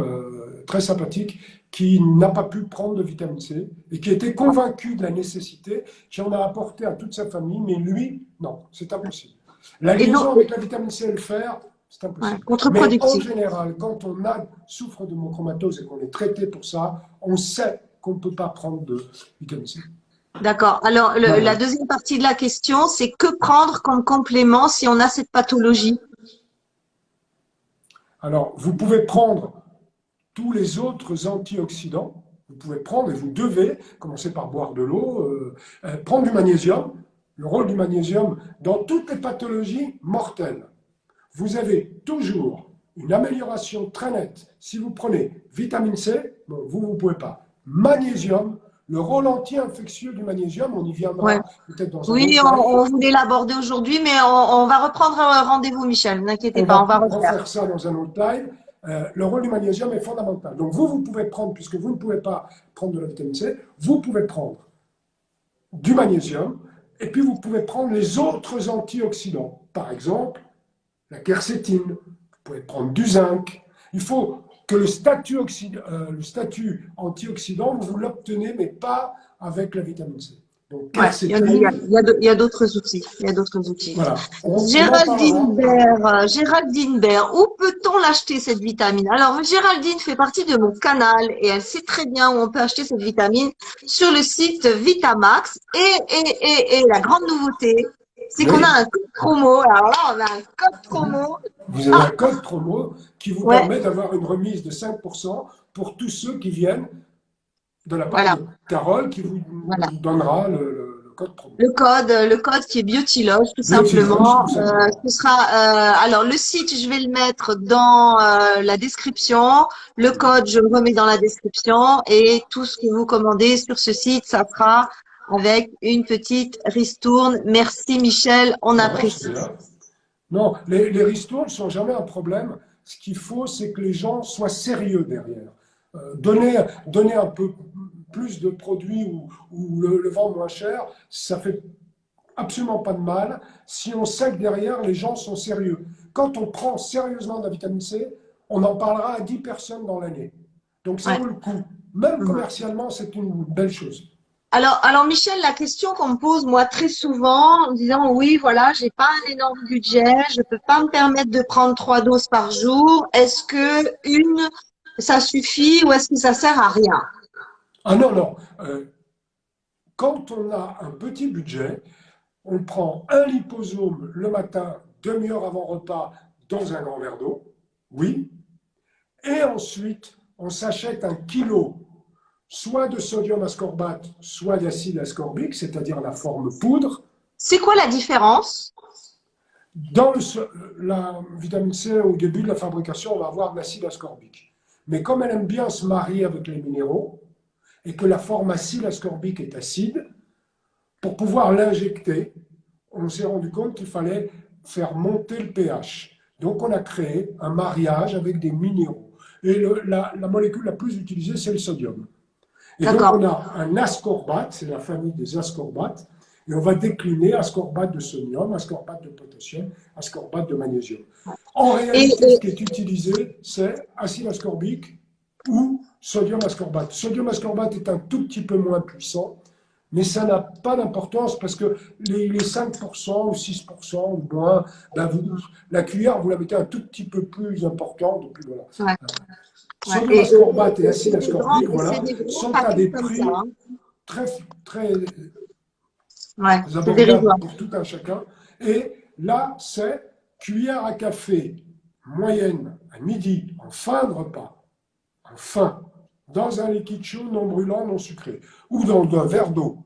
très sympathique, qui n'a pas pu prendre de vitamine C et qui était convaincu de la nécessité, qui en a apporté à toute sa famille, mais lui, non, c'est impossible. La Et donc, liaison avec la vitamine C et le fer, c'est ouais, impossible. Mais en contre-productif. général, quand on souffre de monochromatose et qu'on est traité pour ça, on sait qu'on ne peut pas prendre de vitamine C. D'accord. Alors, la Navré. deuxième partie de la question, c'est que prendre comme complément si on a cette pathologie? Alors, vous pouvez prendre tous les autres antioxydants. Vous pouvez prendre, et vous devez, commencer par boire de l'eau, prendre du magnésium. Le rôle du magnésium dans toutes les pathologies mortelles. Vous avez toujours une amélioration très nette. Si vous prenez vitamine C, bon, vous ne pouvez pas. Magnésium, Le rôle anti-infectieux du magnésium, on y Ouais. viendra peut-être dans un Oui, autre live. on voulait l'aborder aujourd'hui, mais on va reprendre un rendez-vous, Michel. N'inquiétez On pas, on va va refaire. refaire ça dans un autre live. Le rôle du magnésium est fondamental. Donc vous pouvez prendre, puisque vous ne pouvez pas prendre de la vitamine C, vous pouvez prendre du magnésium, et puis vous pouvez prendre les autres antioxydants. Par exemple, la quercétine, vous pouvez prendre du zinc. Il faut que le statut antioxydant, vous l'obtenez, mais pas avec la vitamine C. Donc Ouais, quercétine, il y a d'autres outils. Il y a d'autres outils. voilà, on en parlera. Géraldine Baird, où peut-on l'acheter cette vitamine? Alors, Géraldine fait partie de mon canal et elle sait très bien où on peut acheter cette vitamine sur le site Vitamax. Et la grande nouveauté, c'est qu'on a Oui, un code promo. Alors là, on a un code promo. vous avez un code promo qui vous Ouais, permet d'avoir une remise de 5% pour tous ceux qui viennent de la part voilà, de Carole qui vous voilà. donnera le code promo. Le code qui est Biotiloge, tout Biotiloge, simplement. tout simplement. Ce sera, alors le site, je vais le mettre dans la description. Le code, je le remets dans la description et tout ce que vous commandez sur ce site, ça sera avec une petite ristourne. Merci Michel, on Non, c'est apprécie. bien. Non, les ristournes ne sont jamais un problème. Ce qu'il faut, c'est que les gens soient sérieux derrière. Donner un peu plus de produits ou le vendre moins cher, ça fait absolument pas de mal si on sait que derrière, les gens sont sérieux. Quand on prend sérieusement de la vitamine C, on en parlera à 10 personnes dans l'année. Donc ça Ouais. vaut le coup. Même Mhm. commercialement, c'est une belle chose. Alors Michel, la question qu'on me pose moi très souvent en disant oui, voilà, j'ai pas un énorme budget, je peux pas me permettre de prendre 3 doses par jour. Est-ce que ça suffit ou est-ce que ça sert à rien? Ah non, non. Quand on a un petit budget, on prend un liposome le matin, demi-heure avant repas, dans un grand verre d'eau, oui, et ensuite on s'achète 1 kilo, soit de sodium ascorbate, soit d'acide ascorbique, c'est-à-dire la forme poudre. C'est quoi la différence? Dans la vitamine C, au début de la fabrication, on va avoir de l'acide ascorbique. Mais comme elle aime bien se marier avec les minéraux, et que la forme acide ascorbique est acide, pour pouvoir l'injecter, on s'est rendu compte qu'il fallait faire monter le pH. Donc on a créé un mariage avec des minéraux. Et la molécule la plus utilisée, c'est le sodium. Et donc D'accord. on a un ascorbate, c'est la famille des ascorbates, et on va décliner ascorbate de sodium, ascorbate de potassium, ascorbate de magnésium. En Et, réalité, ce et- qui est utilisé, c'est acide ascorbique ou sodium ascorbate. Sodium ascorbate est un tout petit peu moins puissant, mais ça n'a pas d'importance parce que les 5% ou 6% ou moins, ben la cuillère, vous la mettez un tout petit peu plus important. Donc voilà. ouais, ouais. Sodium ascorbate et acide Et c'est ascorbique, des grands sont à paquets des comme ça, prix hein. très, très Ouais, c'est abordables dérisoire. pour tout un chacun. Et là, c'est cuillère à café moyenne à midi, en fin de repas, en fin, dans un liquide chaud non brûlant, non sucré, ou dans un verre d'eau.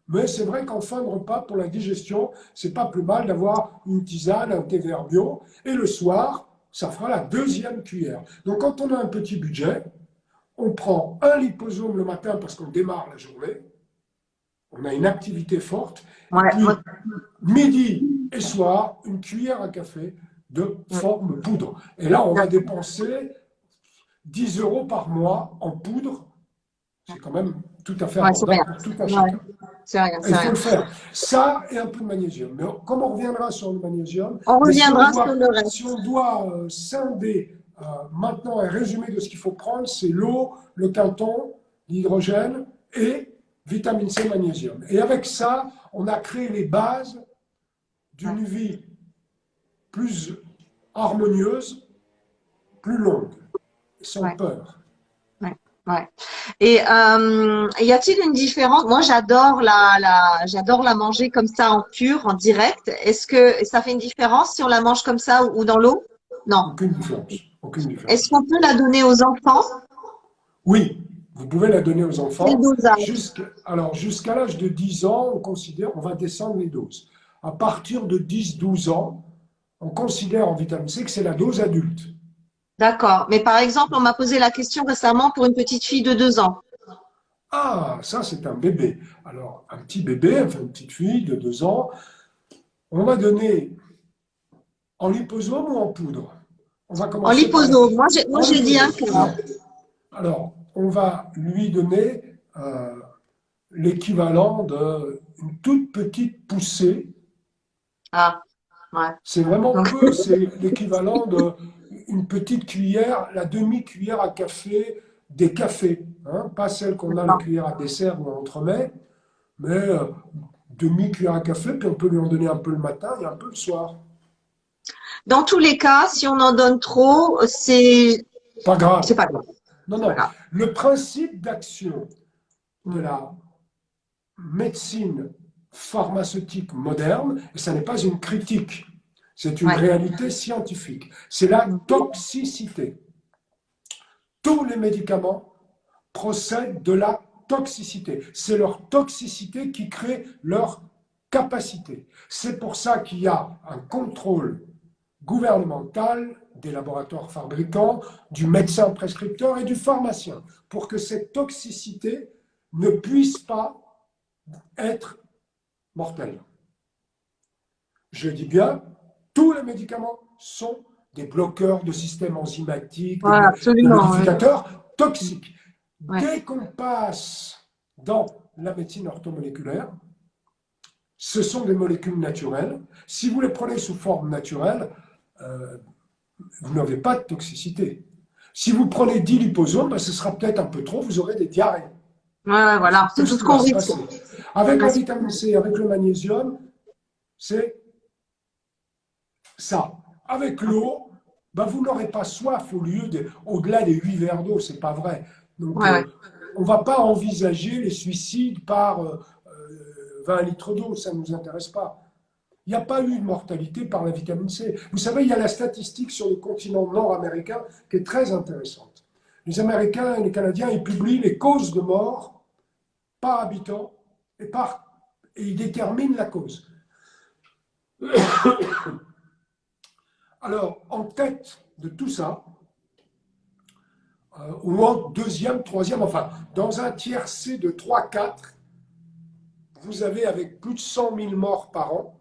Mais c'est vrai qu'en fin de repas, pour la digestion, c'est pas plus mal d'avoir une tisane, un thé vert bio, et le soir, ça fera la deuxième cuillère. Donc quand on a un petit budget, on prend un liposome le matin parce qu'on démarre la journée, on a une activité forte, et Ouais, puis midi et soir, une cuillère à café de ouais, forme poudre. Et là, on va d'accord. dépenser 10 euros par mois en poudre. C'est quand même tout à fait Ouais, c'est abordable rien. pour tout un Ouais, chacun. c'est rien, Et il c'est faut rien. le faire. Ça et un peu de magnésium. Mais comme on reviendra sur le magnésium, On mais reviendra sur le si reste. on doit scinder maintenant un résumé de ce qu'il faut prendre, c'est l'eau, le quinton, l'hydrogène et vitamine C, magnésium. Et avec ça, on a créé les bases Ouais, d'une vie plus harmonieuse, plus longue, sans ouais, peur. ouais, ouais. Et y a-t-il une différence? Moi, j'adore la manger comme ça en pur, en direct. Est-ce que ça fait une différence si on la mange comme ça ou dans l'eau? Non. Aucune différence. Aucune Est-ce différence. qu'on peut la donner aux enfants? Oui, vous pouvez la donner aux Quel enfants. dosage? Alors, jusqu'à l'âge de 10 ans, on va descendre les doses. À partir de 10-12 ans, on considère en vitamine C que c'est la dose adulte. D'accord. Mais par exemple, on m'a posé la question récemment pour une petite fille de 2 ans. Ah, ça c'est un bébé. Alors, un petit bébé, enfin une petite fille de 2 ans, on va donner en liposome ou en poudre? On va En commencer par liposome. Moi, en j'ai dit un liposome. quart. Alors, on va lui donner l'équivalent d'une toute petite poussée. Ah, ouais. C'est vraiment Donc, peu, c'est l'équivalent d'une petite cuillère, la demi-cuillère à café des cafés. Hein, pas celle qu'on a la d'accord. cuillère à dessert où on entremet, mais demi-cuillère à café, puis on peut lui en donner un peu le matin et un peu le soir. Dans tous les cas, si on en donne trop, Pas c'est grave. pas grave. Non, C'est pas non. grave. Le principe d'action de Mm. la médecine pharmaceutique moderne, et ça n'est pas une critique, c'est une Ouais. réalité scientifique, c'est la Mm. toxicité. Tous les médicaments procèdent de la toxicité. C'est leur toxicité qui crée leur capacité. C'est pour ça qu'il y a un contrôle gouvernemental des laboratoires fabricants, du médecin prescripteur et du pharmacien, pour que cette toxicité ne puisse pas être mortelle. Je dis bien, tous les médicaments sont des bloqueurs de système enzymatique, Ouais, des absolument. Ouais. modificateurs toxiques. Ouais. Dès qu'on passe dans la médecine orthomoléculaire, ce sont des molécules naturelles. Si vous les prenez sous forme naturelle, euh, vous n'avez pas de toxicité. Si vous prenez 10 liposomes, ben, ce sera peut-être un peu trop, vous aurez des diarrhées. Ouais, ouais, Et c'est voilà. C'est tout tout ce ce qui va qu'on se risque. passer. Avec la Ouais, vitamine C, avec le magnésium, c'est ça. Avec l'eau, ben vous n'aurez pas soif au-delà des 8 verres d'eau, c'est pas vrai. Donc, ouais. on ne va pas envisager les suicides par 20 litres d'eau, ça ne nous intéresse pas. Il n'y a pas eu de mortalité par la vitamine C. Vous savez, il y a la statistique sur le continent nord-américain qui est très intéressante. Les Américains et les Canadiens, ils publient les causes de mort par habitant et ils déterminent la cause. Alors, en tête de tout ça, ou en deuxième, troisième, enfin, dans un tiercé de 3-4, vous avez avec plus de 100 000 morts par an,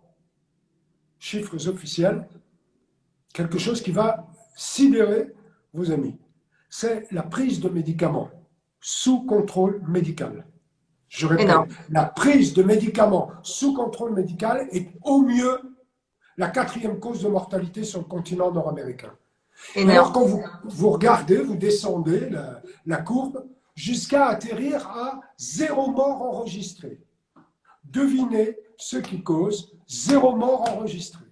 chiffres officiels, quelque chose qui va sidérer vos amis. C'est la prise de médicaments sous contrôle médical. Je répète, Énorme. la prise de médicaments sous contrôle médical est au mieux la quatrième cause de mortalité sur le continent nord-américain. Et alors, Énorme. quand vous regardez, vous descendez la courbe jusqu'à atterrir à 0 mort enregistré. Devinez ce qui cause 0 mort enregistré.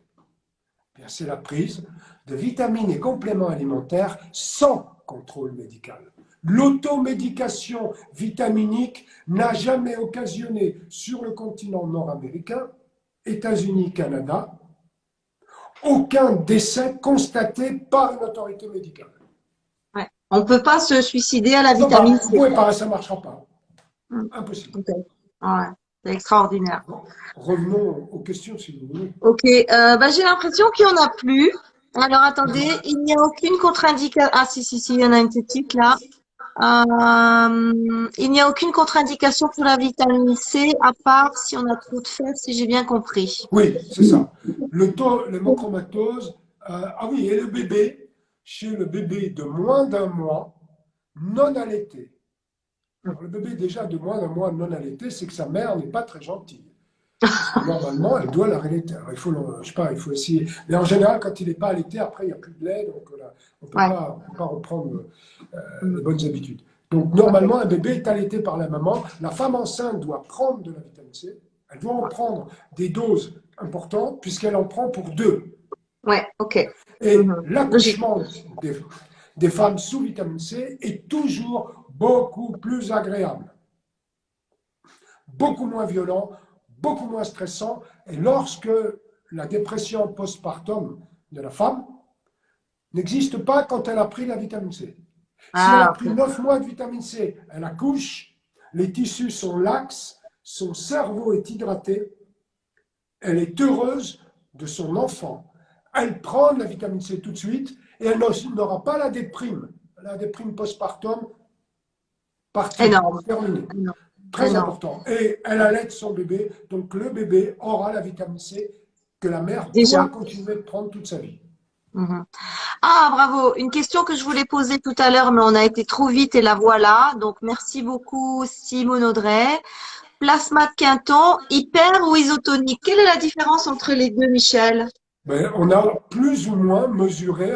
C'est la prise de vitamines et compléments alimentaires sans contrôle médical. L'automédication vitaminique n'a jamais occasionné sur le continent nord-américain, États-Unis, Canada, aucun décès constaté par une autorité médicale. Ouais. On ne peut pas se suicider à la Non, bah, vitamine vous C. ne pouvez pas, ça ne marchera pas. Mm. Impossible. Ok. Ouais. C'est extraordinaire. Revenons aux questions, si vous voulez. Ok. Bah, j'ai l'impression qu'il n'y en a plus. Alors, attendez. Il n'y a aucune contre-indication. Ah, si, il y en a une petite là. Il n'y a aucune contre-indication pour la vitamine C, à part si on a trop de fer, si j'ai bien compris. Oui, c'est ça. L'hémochromatose, ah oui, et le bébé, chez le bébé de moins d'un mois, non allaité. Alors, le bébé déjà de moins d'un mois non allaité, c'est que sa mère n'est pas très gentille. Parce que normalement, elle doit l'allaiter. Alors, il faut, je sais pas, il faut essayer. Mais en général, quand il n'est pas allaité, après, il n'y a plus de lait, donc là, on ne peut Ouais. pas reprendre les Mm. bonnes habitudes. Donc, Ok. normalement, un bébé est allaité par la maman. La femme enceinte doit prendre de la vitamine C. Elle doit en prendre des doses importantes, puisqu'elle en prend pour 2. Ouais, ok. Et Mhm. Logique. l'accouchement des femmes sous vitamine C est toujours beaucoup plus agréable, beaucoup moins violent, beaucoup moins stressant. Et lorsque la dépression postpartum de la femme n'existe pas quand elle a pris la vitamine C. Si elle a Ah, pris ok. 9 mois de vitamine C, elle accouche, les tissus sont laxes, son cerveau est hydraté, elle est heureuse de son enfant. Elle prend de la vitamine C tout de suite et elle n'aura pas la déprime postpartum Parti, Énorme, terminé. énorme, Très énorme. important. Et elle allait son bébé, donc le bébé aura la vitamine C que la mère doit Déjà. continuer de prendre toute sa vie. Mhm. Ah, bravo. Une question que je voulais poser tout à l'heure, mais on a été trop vite et la voilà. Donc, merci beaucoup, Simone Audrey. Plasma de Quinton, hyper ou isotonique? Quelle est la différence entre les deux, Michel? Mais on a plus ou moins mesuré,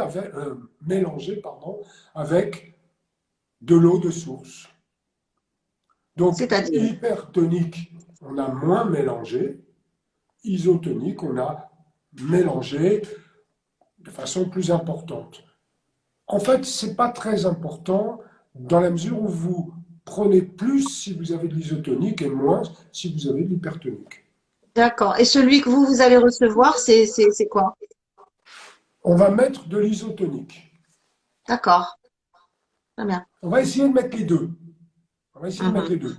mélangé, pardon, avec de l'eau de source. Donc, C'est-à-dire? hypertonique, on a moins mélangé. Isotonique, on a mélangé de façon plus importante. En fait, ce n'est pas très important dans la mesure où vous prenez plus si vous avez de l'isotonique et moins si vous avez de l'hypertonique. D'accord. Et celui que vous allez recevoir, c'est quoi? On va mettre de l'isotonique. D'accord. Très bien. On va essayer de mettre les deux. On va essayer de mettre Mhm. les deux.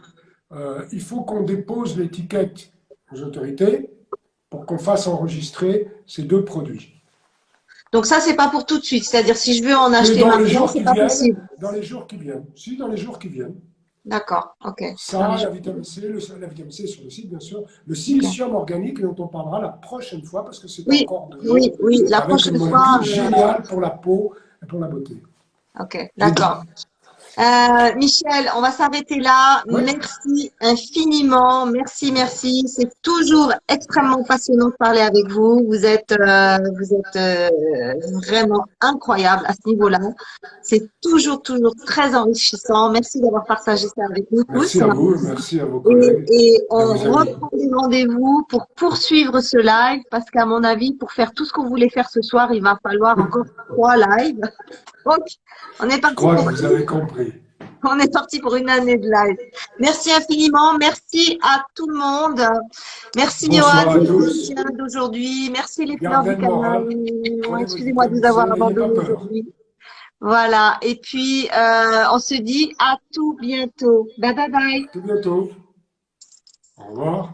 Il faut qu'on dépose l'étiquette aux autorités pour qu'on fasse enregistrer ces deux produits. Donc ça, c'est pas pour tout de suite. C'est-à-dire, si je veux en Et acheter dans les maintenant, jours c'est qui pas viennent, possible. dans les jours qui viennent, si dans les jours qui viennent, D'accord. OK. Dans les ça, la jours. vitamine C, la vitamine C sur le site, bien sûr, le OK. silicium organique dont on parlera la prochaine fois parce que c'est Oui, encore de oui, l'eau oui. La avec une prochaine fois, molécule géniale pour la peau et pour la beauté. OK. Génial. D'accord. Michel, on va s'arrêter là. Oui, Merci infiniment. Merci, merci. C'est toujours extrêmement passionnant de parler avec vous. Vous êtes vraiment incroyable à ce niveau-là. C'est toujours, toujours très enrichissant. Merci d'avoir partagé ça avec nous tous. merci à vos Et, collègues et et à on vos amis. reprend des rendez-vous pour poursuivre ce live parce qu'à mon avis, pour faire tout ce qu'on voulait faire ce soir, il va falloir encore 3 lives. Donc, on est Je parti crois que pour vous avez compris. on est parti pour une année de live. Merci infiniment. Merci à tout le monde. Merci Johan Bonsoir à pour le tous. soutien d'aujourd'hui. Merci les fleurs Gardez du le canal. moral. Prenez vos Excusez-moi de vitamines vous C. avoir N'ayez pas abandonné peur. aujourd'hui. Voilà. Et puis, on se dit à tout bientôt. Bye bye bye. À tout bientôt. Au revoir.